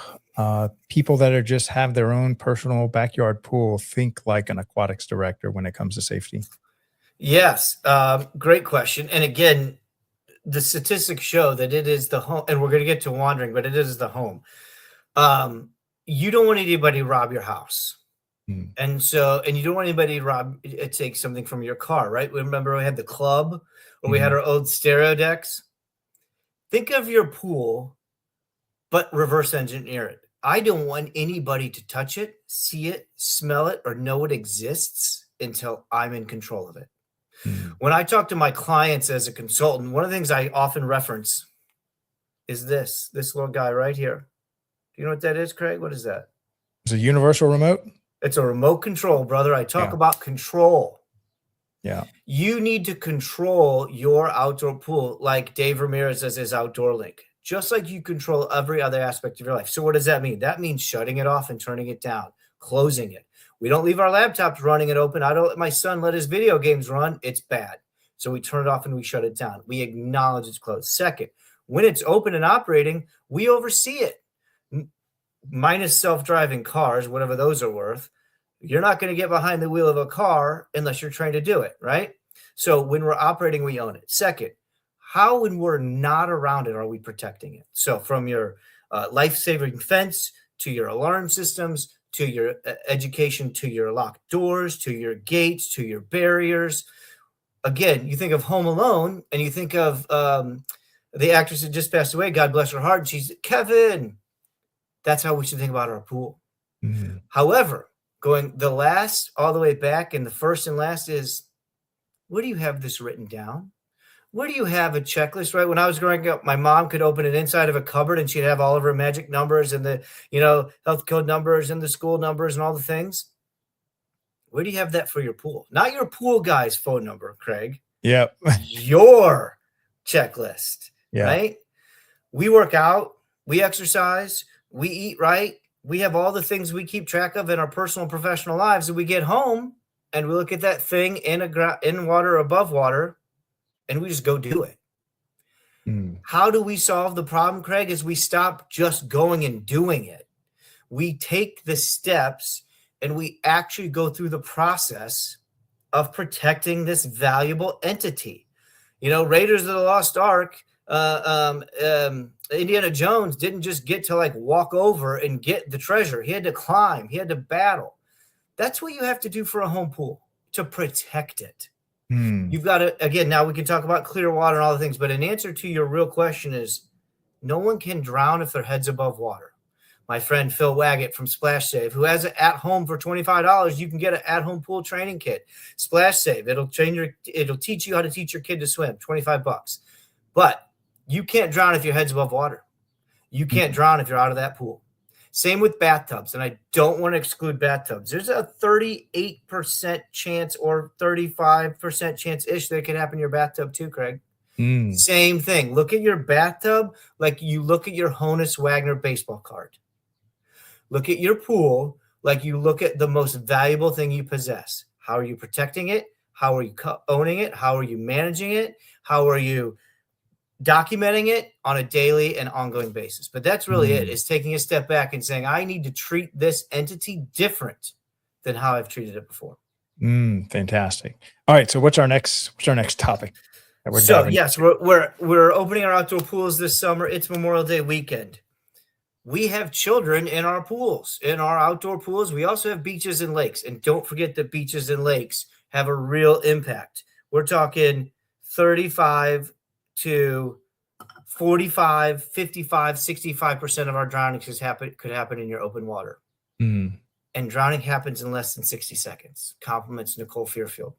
people that are just have their own personal backyard pool think like an aquatics director when it comes to safety? Yes, great question. And again, the statistics show that it is the home, and we're going to get to wandering, but it is the home. You don't want anybody to rob your house. And you don't want anybody to take something from your car, right? Remember we had the club, or we had our old stereo decks. Think of your pool, but reverse engineer it. I don't want anybody to touch it, see it, smell it, or know it exists until I'm in control of it. When I talk to my clients as a consultant, one of the things I often reference is this little guy right here. Do you know what that is, Craig? What is that? It's a universal remote. It's a remote control, brother. I talk about control. Yeah. You need to control your outdoor pool like Dave Ramirez does his Outdoor Link, just like you control every other aspect of your life. So what does that mean? That means shutting it off and turning it down, closing it. We don't leave our laptops running and open. I don't let my son let his video games run. It's bad. So we turn it off and we shut it down. We acknowledge it's closed. Second, when it's open and operating, we oversee it. Minus self-driving cars, whatever those are worth. You're not going to get behind the wheel of a car unless you're trained to do it, right? So when we're operating, we own it. Second, how when we're not around it are we protecting it? So from your life-saving fence to your alarm systems, to your education, to your locked doors, to your gates, to your barriers. Again, you think of Home Alone and you think of the actress that just passed away, God bless her heart. And she's Kevin. That's how we should think about our pool. However, going the last all the way back and the first and last is, where do you have this written down? Where do you have a checklist, right? When I was growing up, my mom could open it inside of a cupboard and she'd have all of her magic numbers and the, health code numbers and the school numbers and all the things. Where do you have that for your pool? Not your pool guy's phone number, Craig. Yep. Your checklist, Yeah. right? We work out, we exercise, we eat right. We have all the things we keep track of in our personal and professional lives. And we get home and we look at that thing in water, above water, and we just go do it. How do we solve the problem, Craig? Is we stop just going and doing it. We take the steps and we actually go through the process of protecting this valuable entity. Raiders of the Lost Ark, Indiana Jones didn't just get to walk over and get the treasure. He had to climb. He had to battle. That's what you have to do for a home pool, to protect it. You've got to, again, now we can talk about clear water and all the things, but an answer to your real question is no one can drown if their head's above water. My friend Phil Waggett from Splash Save, who has it at home for $25, you can get an at-home pool training kit. Splash Save, it'll teach you how to teach your kid to swim, $25. But you can't drown if your head's above water. You can't drown if you're out of that pool. Same with bathtubs, and I don't want to exclude bathtubs. There's a 38% chance or 35% chance-ish that it could happen in your bathtub too, Craig. Same thing. Look at your bathtub like you look at your Honus Wagner baseball card. Look at your pool like you look at the most valuable thing you possess. How are you protecting it? How are you owning it? How are you managing it? How are you documenting it on a daily and ongoing basis? But that's really it, is taking a step back and saying, I need to treat this entity different than how I've treated it before. Fantastic. All right. So what's our next topic that we're So diving yes, into? we're opening our outdoor pools this summer. It's Memorial Day weekend. We have children in our pools, in our outdoor pools. We also have beaches and lakes. And don't forget that beaches and lakes have a real impact. We're talking 35 to 45, 55, 65% of our drownings could happen in your open water. And drowning happens in less than 60 seconds. Compliments Nicole Fairfield.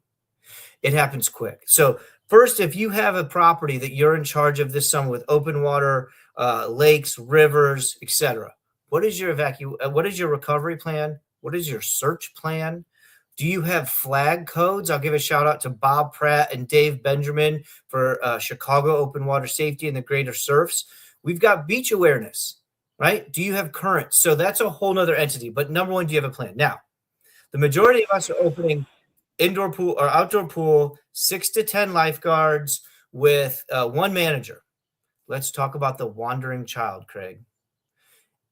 It happens quick. So first, if you have a property that you're in charge of this summer with open water, lakes, rivers, etc., what is your recovery plan? What is your search plan? Do you have flag codes? I'll give a shout out to Bob Pratt and Dave Benjamin for Chicago Open Water Safety and the Greater Surfs. We've got beach awareness, right? Do you have currents? So that's a whole nother entity. But number one, do you have a plan? Now, the majority of us are opening indoor pool or outdoor pool, 6 to 10 lifeguards with one manager. Let's talk about the wandering child, Craig.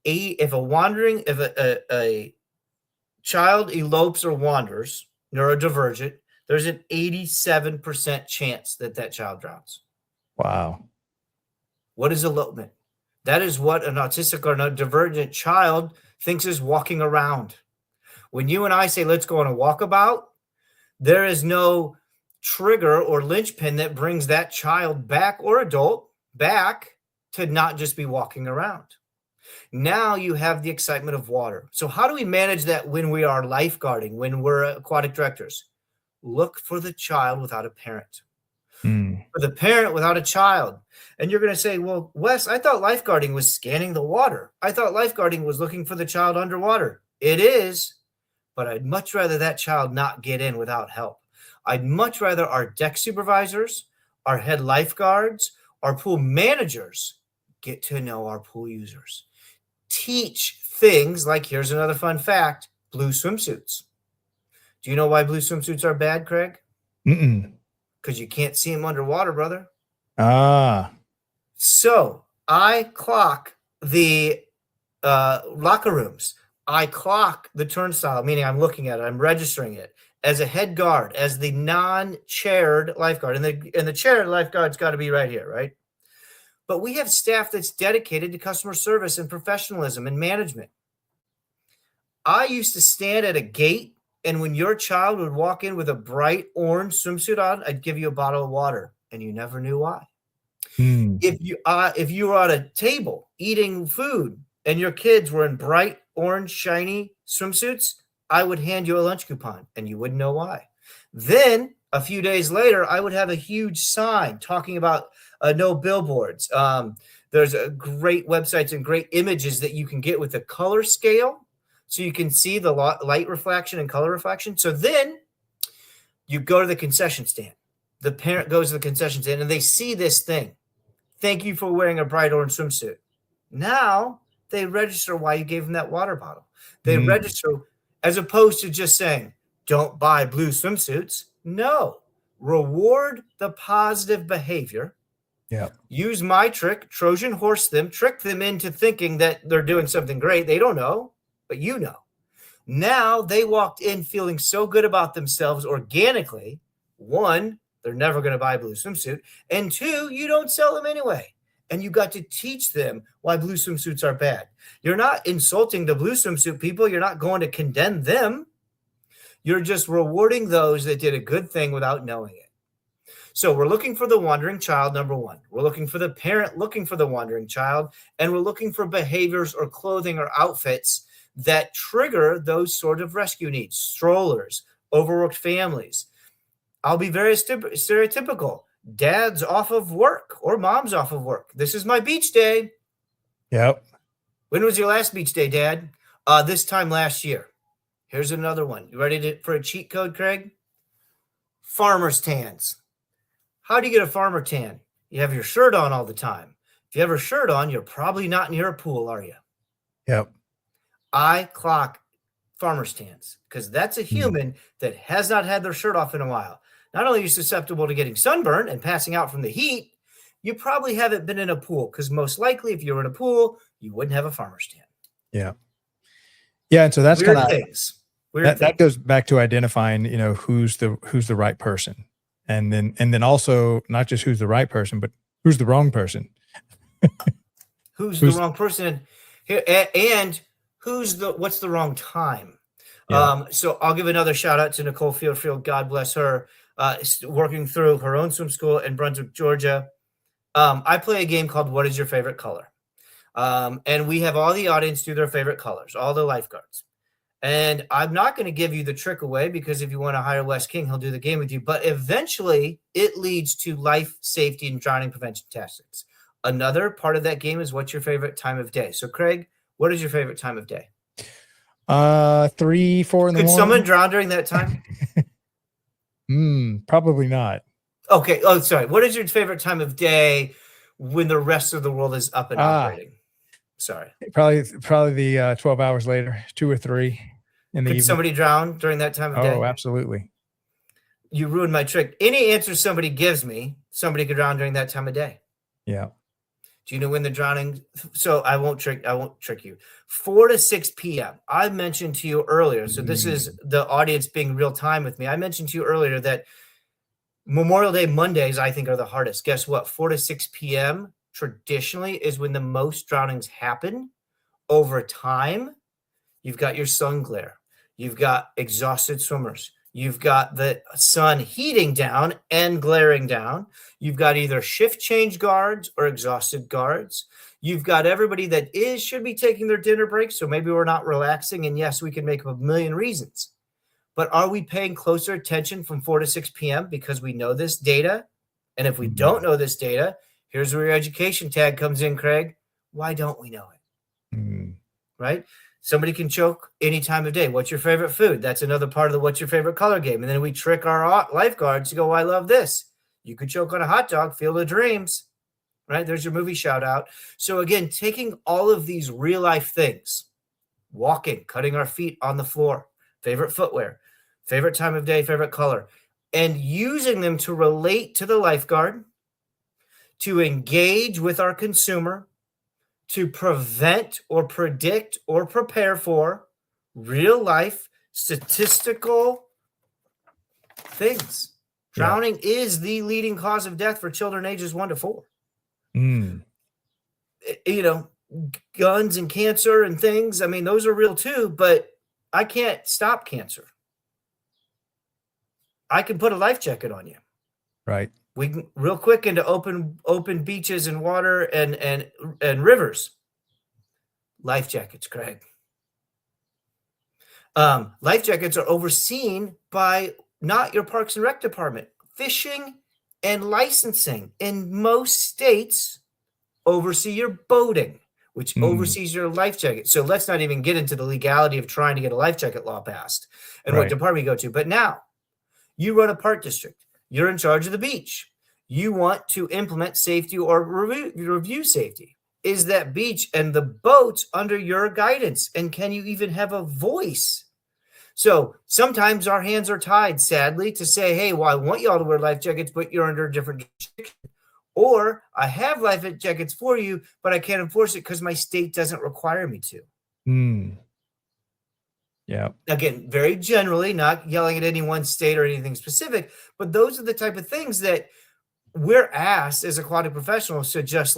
If a child elopes or wanders, neurodivergent, there's an 87% chance that child drowns. Wow. What is elopement? That is what an autistic or neurodivergent child thinks is walking around. When you and I say, let's go on a walkabout, there is no trigger or linchpin that brings that child back or adult back to not just be walking around. Now you have the excitement of water. So how do we manage that when we are lifeguarding, when we're aquatic directors? Look for the child without a parent. For the parent without a child. And you're going to say, well, Wes, I thought lifeguarding was scanning the water. I thought lifeguarding was looking for the child underwater. It is, but I'd much rather that child not get in without help. I'd much rather our deck supervisors, our head lifeguards, our pool managers get to know our pool users. Teach things like, here's another fun fact, blue swimsuits. Do you know why blue swimsuits are bad, Craig? Because you can't see them underwater, brother. So I clock the locker rooms. I clock the turnstile, meaning I'm looking at it, I'm registering it as a head guard, as the non-chaired lifeguard. And the chaired lifeguard's got to be right here, right? But we have staff that's dedicated to customer service and professionalism and management. I used to stand at a gate, and when your child would walk in with a bright orange swimsuit on, I'd give you a bottle of water, and you never knew why. If you were at a table eating food and your kids were in bright orange shiny swimsuits, I would hand you a lunch coupon, and you wouldn't know why. Then a few days later, I would have a huge sign talking about no billboards. There's great websites and great images that you can get with a color scale, so you can see the light reflection and color reflection. So then you go to the concession stand. The parent goes to the concession stand, and they see this thing. Thank you for wearing a bright orange swimsuit. Now they register why you gave them that water bottle. They register, as opposed to just saying, don't buy blue swimsuits. No, reward the positive behavior. Yeah. Use my trick, Trojan horse them, trick them into thinking that they're doing something great. They don't know, but you know. Now they walked in feeling so good about themselves organically. One, they're never going to buy a blue swimsuit. And two, you don't sell them anyway. And you got to teach them why blue swimsuits are bad. You're not insulting the blue swimsuit people. You're not going to condemn them. You're just rewarding those that did a good thing without knowing it. So we're looking for the wandering child, number one. We're looking for the parent looking for the wandering child. And we're looking for behaviors or clothing or outfits that trigger those sort of rescue needs. Strollers, overworked families. I'll be very stereotypical. Dad's off of work or mom's off of work. This is my beach day. Yep. When was your last beach day, Dad? This time last year. Here's another one. You ready for a cheat code, Craig? Farmer's tans. How do you get a farmer tan? You have your shirt on all the time. If you have your shirt on, you're probably not near a pool, are you? Yep. I clock farmer's tans because that's a human that has not had their shirt off in a while. Not only are you susceptible to getting sunburn and passing out from the heat, you probably haven't been in a pool because most likely if you were in a pool, you wouldn't have a farmer's tan. Yeah. Yeah. And so that's kind of things. Weird That thing. goes back to identifying, who's the right person. And then also not just who's the right person, but who's the wrong person. Who's the wrong person here, and what's the wrong time? Yeah. So I'll give another shout out to Nicole Fieldfield. God bless her. Working through her own swim school in Brunswick, Georgia. I play a game called What is Your Favorite Color? And we have all the audience do their favorite colors, all the lifeguards. And I'm not going to give you the trick away, because if you want to hire Wes King, he'll do the game with you. But eventually it leads to life safety and drowning prevention tactics. Another part of that game is what's your favorite time of day? So Craig, what is your favorite time of day? 3, 4 in the Could morning. someone drown during that time? Probably not. Okay. Oh, sorry. What is your favorite time of day when the rest of the world is up and operating? Sorry. Probably the 12 hours later, 2 or 3 in the Could evening. somebody drown during that time of day? Oh, absolutely. You ruined my trick. Any answer somebody gives me, somebody could drown during that time of day. Yeah. Do you know when the drowning? So I won't trick you. 4 to 6 p.m. I mentioned to you earlier. So this is the audience being real time with me. I mentioned to you earlier that Memorial Day Mondays, I think, are the hardest. Guess what? 4 to 6 p.m. traditionally is when the most drownings happen. Over time, you've got your sun glare. You've got exhausted swimmers. You've got the sun heating down and glaring down. You've got either shift change guards or exhausted guards. You've got everybody that should be taking their dinner break. So maybe we're not relaxing. And yes, we can make up a million reasons. But are we paying closer attention from 4 to 6 p.m. because we know this data? And if we don't know this data, here's where your education tag comes in, Craig. Why don't we know it? Right? Somebody can choke any time of day. What's your favorite food? That's another part of the what's your favorite color game. And then we trick our lifeguards to go, I love this. You could choke on a hot dog, Field of Dreams, right? There's your movie shout out. So again, taking all of these real life things, walking, cutting our feet on the floor, favorite footwear, favorite time of day, favorite color, and using them to relate to the lifeguard, to engage with our consumer, to prevent or predict or prepare for real life statistical things. Drowning is the leading cause of death for children ages 1 to 4. Guns and cancer and things. I mean, those are real too, but I can't stop cancer. I can put a life jacket on you. Right. We can real quick into open beaches and water and rivers. Life jackets, Craig. Life jackets are overseen by not your Parks and Rec department. Fishing and licensing in most states oversee your boating, which oversees your life jacket. So let's not even get into the legality of trying to get a life jacket law passed and what department you go to. But now you run a park district. You're in charge of the beach. You want to implement safety or review safety. Is that beach and the boats under your guidance? And can you even have a voice? So sometimes our hands are tied, sadly, to say, hey, well, I want you all to wear life jackets, but you're under a different jurisdiction. Or I have life jackets for you, but I can't enforce it because my state doesn't require me to. Yeah. Again, very generally, not yelling at any one state or anything specific, but those are the type of things that we're asked as aquatic professionals to just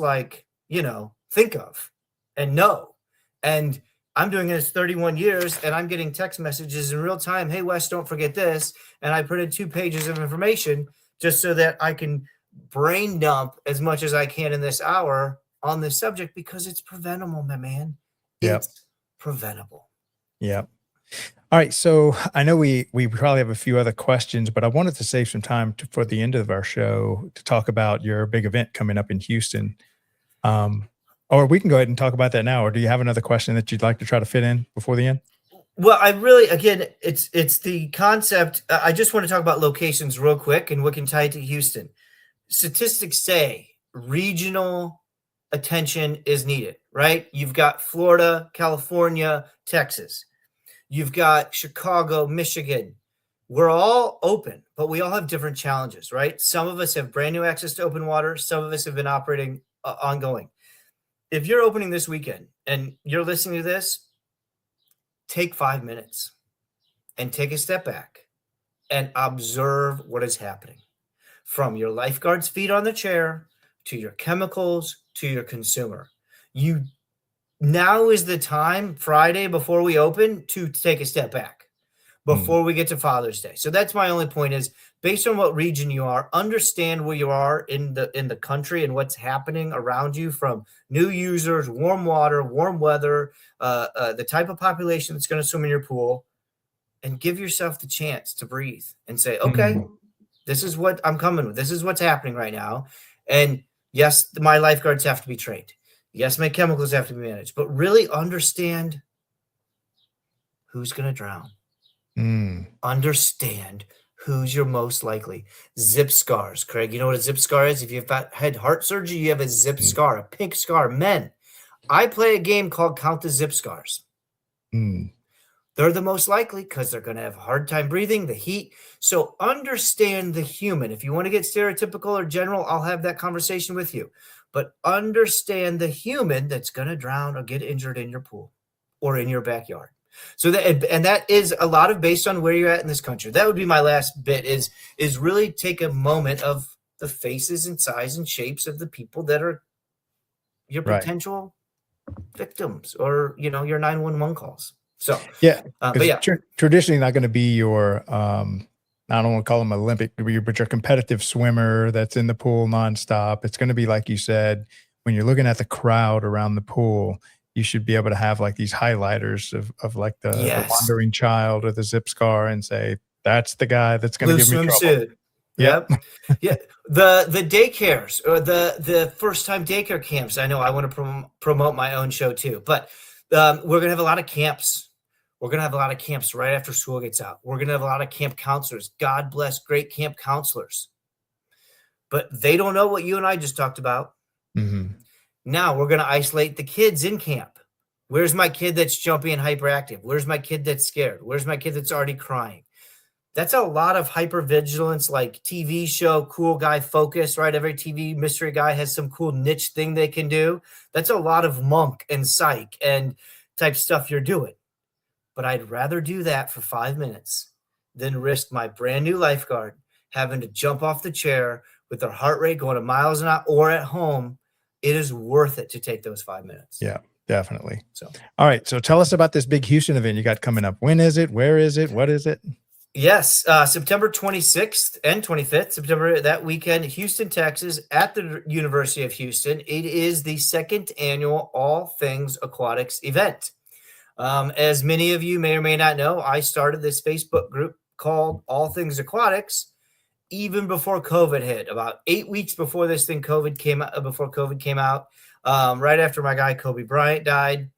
think of and know. And I'm doing this 31 years and I'm getting text messages in real time. Hey, Wes, don't forget this. And I printed 2 pages of information just so that I can brain dump as much as I can in this hour on this subject because it's preventable, my man. It's preventable. Yeah. All right. So I know we probably have a few other questions, but I wanted to save some time for the end of our show to talk about your big event coming up in Houston. Or we can go ahead and talk about that now. Or do you have another question that you'd like to try to fit in before the end? Well, I really, again, it's the concept. I just want to talk about locations real quick and we can tie it to Houston. Statistics say regional attention is needed, right? You've got Florida, California, Texas. You've got Chicago, Michigan. We're all open, but we all have different challenges, right? Some of us have brand new access to open water. Some of us have been operating ongoing. If you're opening this weekend and you're listening to this, take 5 minutes. and take a step back and observe what is happening, from your lifeguard's feet on the chair to your chemicals to your consumer. Now is the time, Friday before we open, to take a step back before we get to Father's Day. So that's my only point, is based on what region you are, understand where you are in the country and what's happening around you, from new users, warm water, warm weather, the type of population that's going to swim in your pool, and give yourself the chance to breathe and say, okay, this is what I'm coming with. This is what's happening right now. And yes, my lifeguards have to be trained. Yes, my chemicals have to be managed, but really understand who's going to drown. Understand who's your most likely. Zip scars, Craig. You know what a zip scar is? If you've had heart surgery, you have a zip scar, a pink scar. Men, I play a game called Count the Zip Scars. They're the most likely because they're going to have a hard time breathing, the heat. So understand the human. If you want to get stereotypical or general, I'll have that conversation with you. But understand the human that's going to drown or get injured in your pool or in your backyard. So that is a lot of based on where you're at in this country. That would be my last bit, is really take a moment of the faces and size and shapes of the people that are your potential victims, or, your 911 calls. So, traditionally not going to be your, I don't want to call them Olympic, but your competitive swimmer that's in the pool nonstop. It's going to be, like you said, when you're looking at the crowd around the pool, you should be able to have like these highlighters of like the wandering child or the zip scar, and say, that's the guy that's going to give me trouble. Yep. Yeah. The daycares, or the first time daycare camps. I know I want to promote my own show too, but we're going to have a lot of camps. We're going to have a lot of camps right after school gets out. We're going to have a lot of camp counselors. God bless great camp counselors. But they don't know what you and I just talked about. Now we're going to isolate the kids in camp. Where's my kid that's jumpy and hyperactive? Where's my kid that's scared? Where's my kid that's already crying? That's a lot of hypervigilance, like TV show, cool guy focus, right? Every TV mystery guy has some cool niche thing they can do. That's a lot of monk and psych and type stuff you're doing. But I'd rather do that for 5 minutes than risk my brand new lifeguard having to jump off the chair with their heart rate going to miles an hour, or at home. It is worth it to take those 5 minutes. Yeah, definitely. So, all right. So tell us about this big Houston event you got coming up. When is it? Where is it? What is it? Yes, September 26th and 25th, September, that weekend, Houston, Texas, at the University of Houston. It is the second annual All Things Aquatics event. As many of you may or may not know, I started this Facebook group called All Things Aquatics even before COVID hit, about 8 weeks before this thing COVID came out, right after my guy Kobe Bryant died.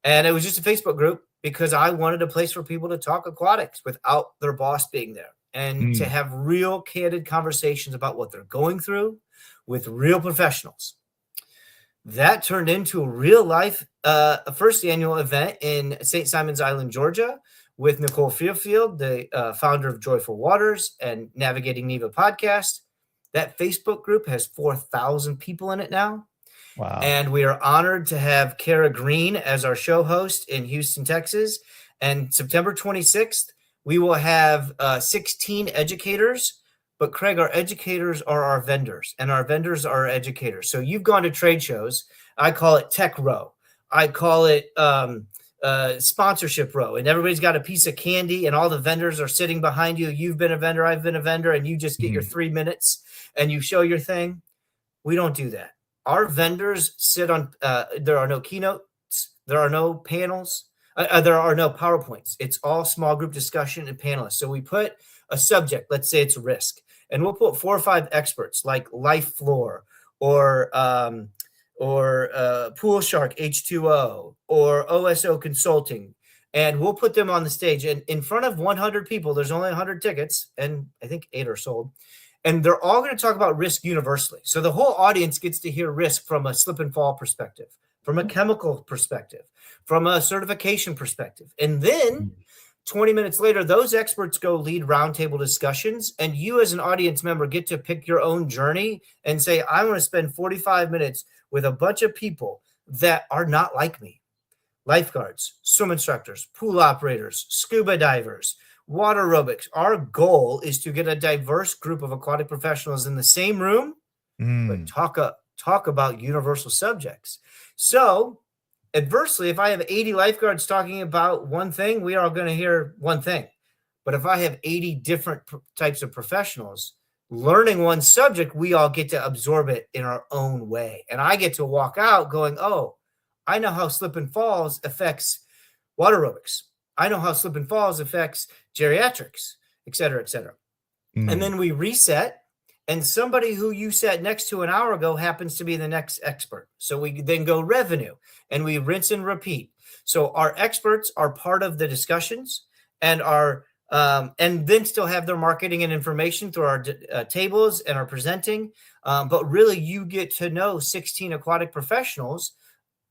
And it was just a Facebook group because I wanted a place for people to talk aquatics without their boss being there, and to have real candid conversations about what they're going through with real professionals. That turned into a real life first annual event in St. Simons Island, Georgia, with Nicole Fairfield, the founder of Joyful Waters and Navigating Neva podcast. That Facebook group has 4,000 people in it now. Wow. And we are honored to have Kara Green as our show host in Houston, Texas. And September 26th, we will have 16 educators. But Craig, our educators are our vendors, and our vendors are our educators. So you've gone to trade shows. I call it Tech Row. I call it Sponsorship Row. And everybody's got a piece of candy, and all the vendors are sitting behind you. You've been a vendor, I've been a vendor, and you just get your 3 minutes and you show your thing. We don't do that. Our vendors sit on, there are no keynotes, there are no panels, there are no PowerPoints. It's all small group discussion and panelists. So we put a subject, let's say it's risk, and we'll put 4 or 5 experts like Life Floor or Pool Shark H2O or OSO Consulting, and we'll put them on the stage. And in front of 100 people, there's only 100 tickets, and I think 8 are sold. And they're all going to talk about risk universally. So the whole audience gets to hear risk from a slip and fall perspective, from a chemical perspective, from a certification perspective. And then 20 minutes later, those experts go lead roundtable discussions. And you as an audience member get to pick your own journey and say, I want to spend 45 minutes with a bunch of people that are not like me. Lifeguards, swim instructors, pool operators, scuba divers, water aerobics. Our goal is to get a diverse group of aquatic professionals in the same room, but talk about universal subjects. So adversely, if I have 80 lifeguards talking about one thing, we are going to hear one thing. But if I have 80 different types of professionals learning one subject, we all get to absorb it in our own way. And I get to walk out going, oh, I know how slip and falls affects water aerobics. I know how slip and falls affects geriatrics, et cetera, et cetera. And then we reset, and somebody who you sat next to an hour ago happens to be the next expert. So we then go revenue, and we rinse and repeat. So our experts are part of the discussions and and then still have their marketing and information through our tables and our presenting. But really, you get to know 16 aquatic professionals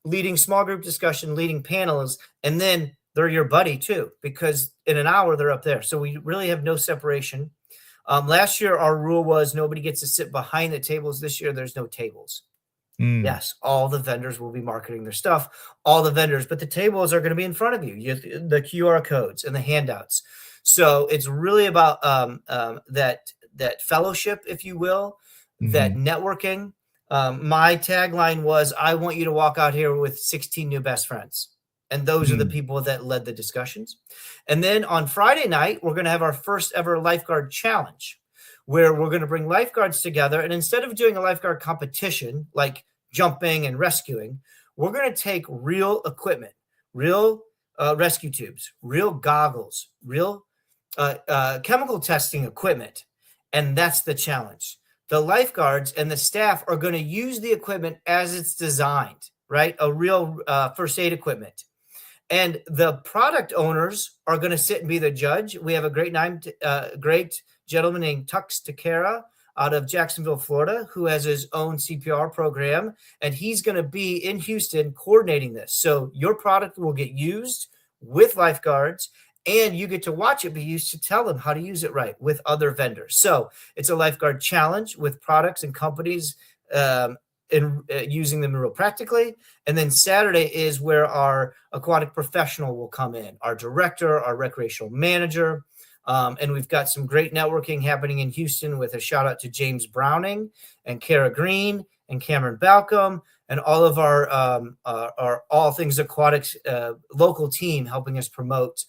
leading small group discussion, leading panels, and then they're your buddy too, because in an hour they're up there. So we really have no separation. Last year, our rule was nobody gets to sit behind the tables. This year, there's no tables. Yes, all the vendors will be marketing their stuff, all the vendors, but the tables are going to be in front of you, the QR codes and the handouts. So it's really about that fellowship, if you will, that networking. My tagline was, I want you to walk out here with 16 new best friends. And those are the people that led the discussions. And then on Friday night, we're going to have our first ever lifeguard challenge, where we're going to bring lifeguards together. And instead of doing a lifeguard competition, like jumping and rescuing, we're going to take real equipment, real rescue tubes, real goggles, real chemical testing equipment. And that's the challenge. The lifeguards and the staff are going to use the equipment as it's designed, right? A real first aid equipment. And the product owners are going to sit and be the judge. We have a great gentleman named Tux Takara out of Jacksonville, Florida, who has his own CPR program. And he's going to be in Houston coordinating this. So your product will get used with lifeguards, and you get to watch it be used to tell them how to use it right with other vendors. So it's a lifeguard challenge with products and companies using them real practically. And then Saturday is where our aquatic professional will come in, our director, our recreational manager. And we've got some great networking happening in Houston with a shout out to James Browning and Kara Green and Cameron Balcom and all of our All Things Aquatics local team helping us promote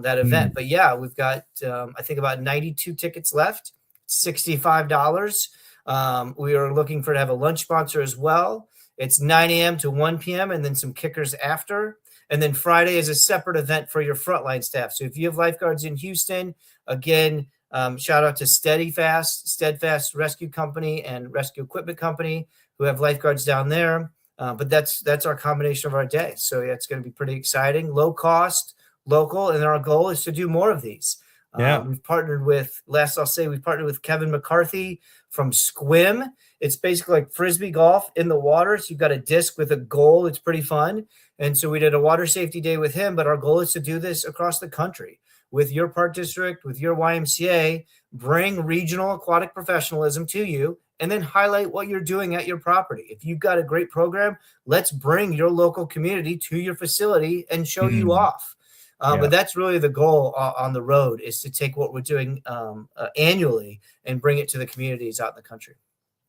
that event. But yeah, we've got, I think about 92 tickets left, $65. We are looking to have a lunch sponsor as well. It's 9 a.m. to 1 p.m. and then some kickers after. And then Friday is a separate event for your frontline staff. So if you have lifeguards in Houston, again, shout out to Steadfast Rescue Company and Rescue Equipment Company who have lifeguards down there. But that's our combination of our day. So yeah, it's going to be pretty exciting, low cost, local. And our goal is to do more of these. We've partnered with, we've partnered with Kevin McCarthy from Squim. It's basically like Frisbee golf in the water. So you've got a disc with a goal. It's pretty fun. And so we did a water safety day with him, but our goal is to do this across the country with your park district, with your YMCA, bring regional aquatic professionalism to you, and then highlight what you're doing at your property. If you've got a great program, let's bring your local community to your facility and show you off. But that's really the goal on the road, is to take what we're doing annually and bring it to the communities out in the country.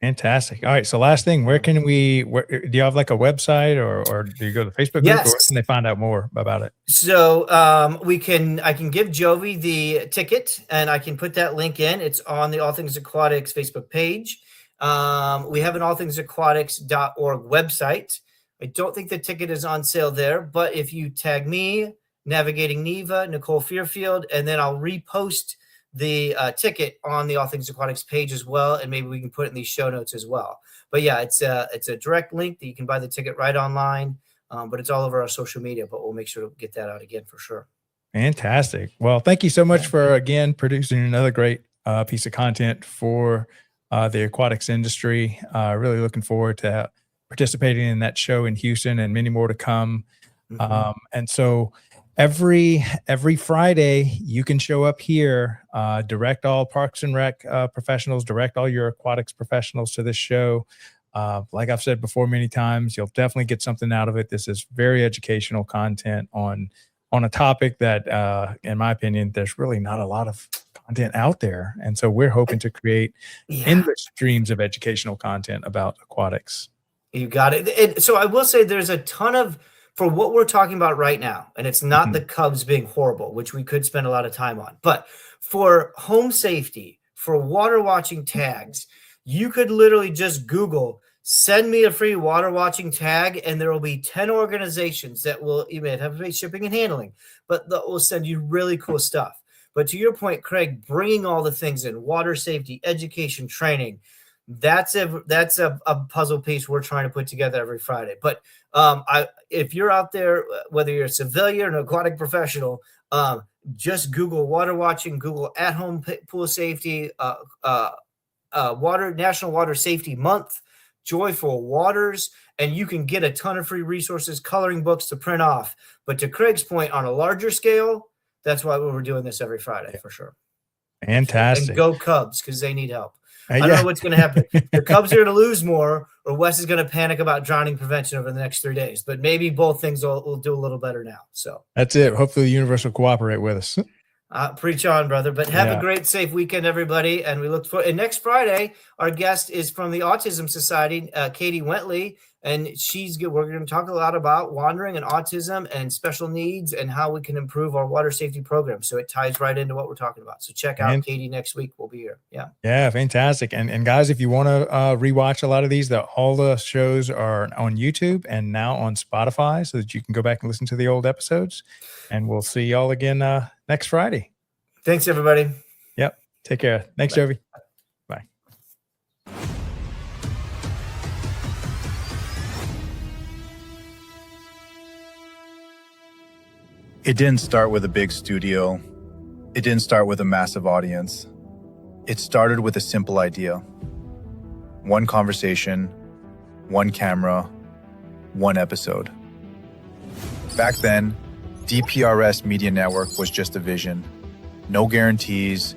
Fantastic. All right. So last thing, where do you have like a website or do you go to the Facebook group, or where can they find out more about it? So I can give Jovi the ticket and I can put that link in. It's on the All Things Aquatics Facebook page. We have an allthingsaquatics.org website. I don't think the ticket is on sale there, but if you tag me, Navigating Neva, Nicole Fearfield, and then I'll repost the ticket on the All Things Aquatics page as well, and maybe we can put it in these show notes as well. But yeah, it's a direct link that you can buy the ticket right online, but it's all over our social media, but we'll make sure to get that out again for sure. Fantastic. Well, thank you so much for, again, producing another great piece of content for the aquatics industry. Really looking forward to participating in that show in Houston and many more to come. And so every Friday you can show up here, direct all Parks and Rec professionals, direct all your aquatics professionals to this show. Like I've said before many times, you'll definitely get something out of it. This is very educational content on on a topic that, in my opinion, there's really not a lot of content out there. And so we're hoping to create endless streams of educational content about aquatics. You got it. So I will say there's a ton of, for what we're talking about right now, and it's not the Cubs being horrible, which we could spend a lot of time on, but for home safety, for water watching tags, you could literally just Google, send me a free water watching tag, and there will be 10 organizations that will, you may have to pay shipping and handling, but that will send you really cool stuff. But to your point, Craig, bringing all the things in, water safety, education, training, that's a puzzle piece we're trying to put together every Friday. But if you're out there, whether you're a civilian or an aquatic professional, just Google water watching, Google at-home pool safety, National Water Safety Month, Joyful Waters, and you can get a ton of free resources, coloring books to print off. But to Craig's point, on a larger scale, that's why we're doing this every Friday for sure. Fantastic. And go Cubs, because they need help. I don't know what's going to happen. The Cubs are going to lose more, or Wes is going to panic about drowning prevention over the next 3 days. But maybe both things will do a little better now. So that's it. Hopefully the universe will cooperate with us. Preach on, brother. But have a great, safe weekend, everybody. And we look forward. And next Friday, our guest is from the Autism Society, Katie Wentley. And we're going to talk a lot about wandering and autism and special needs and how we can improve our water safety program. So it ties right into what we're talking about. So check out Katie next week. We'll be here. Yeah. Yeah. Fantastic. And guys, if you want to rewatch a lot of these, all the shows are on YouTube and now on Spotify so that you can go back and listen to the old episodes. And we'll see y'all again next Friday. Thanks, everybody. Yep. Take care. Thanks, Jovi. Bye. It didn't start with a big studio. It didn't start with a massive audience. It started with a simple idea. One conversation, one camera, one episode. Back then, DPRS Media Network was just a vision. No guarantees,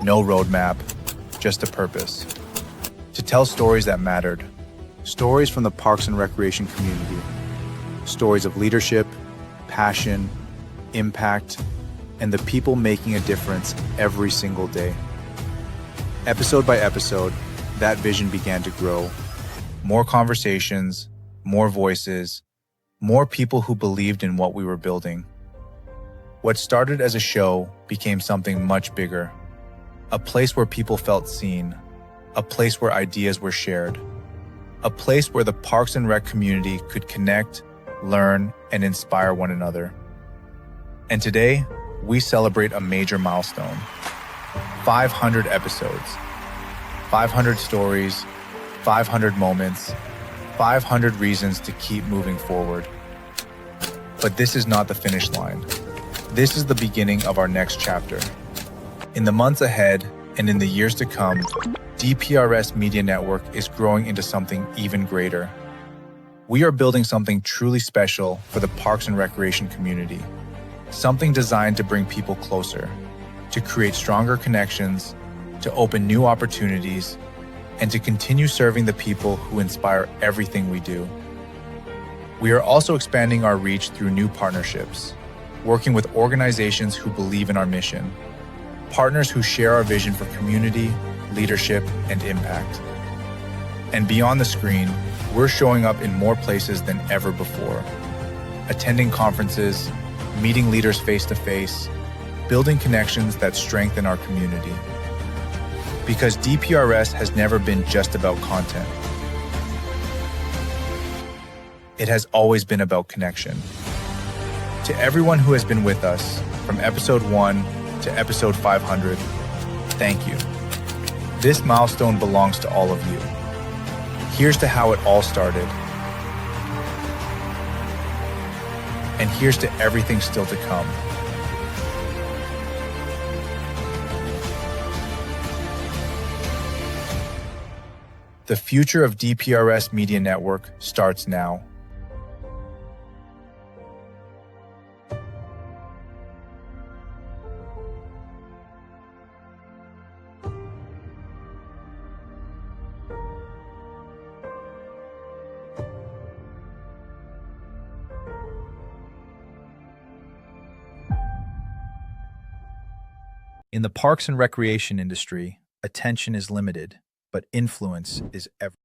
no roadmap, just a purpose. To tell stories that mattered. Stories from the Parks and Recreation community. Stories of leadership, passion, impact, and the people making a difference every single day. Episode by episode, that vision began to grow. More conversations, more voices, more people who believed in what we were building. What started as a show became something much bigger. A place where people felt seen. A place where ideas were shared. A place where the Parks and Rec community could connect, learn, and inspire one another. And today, we celebrate a major milestone. 500 episodes. 500 stories, 500 moments, 500 reasons to keep moving forward. But this is not the finish line. This is the beginning of our next chapter. In the months ahead and in the years to come, DPRS Media Network is growing into something even greater. We are building something truly special for the Parks and Recreation community. Something designed to bring people closer, to create stronger connections, to open new opportunities, and to continue serving the people who inspire everything we do. We are also expanding our reach through new partnerships, working with organizations who believe in our mission, partners who share our vision for community, leadership, and impact. And beyond the screen, we're showing up in more places than ever before, attending conferences, meeting leaders face-to-face, building connections that strengthen our community. Because DPRS has never been just about content. It has always been about connection. To everyone who has been with us, from episode 1 to episode 500, thank you. This milestone belongs to all of you. Here's to how it all started. And here's to everything still to come. The future of DPRS Media Network starts now. In the parks and recreation industry, attention is limited, but influence is everything.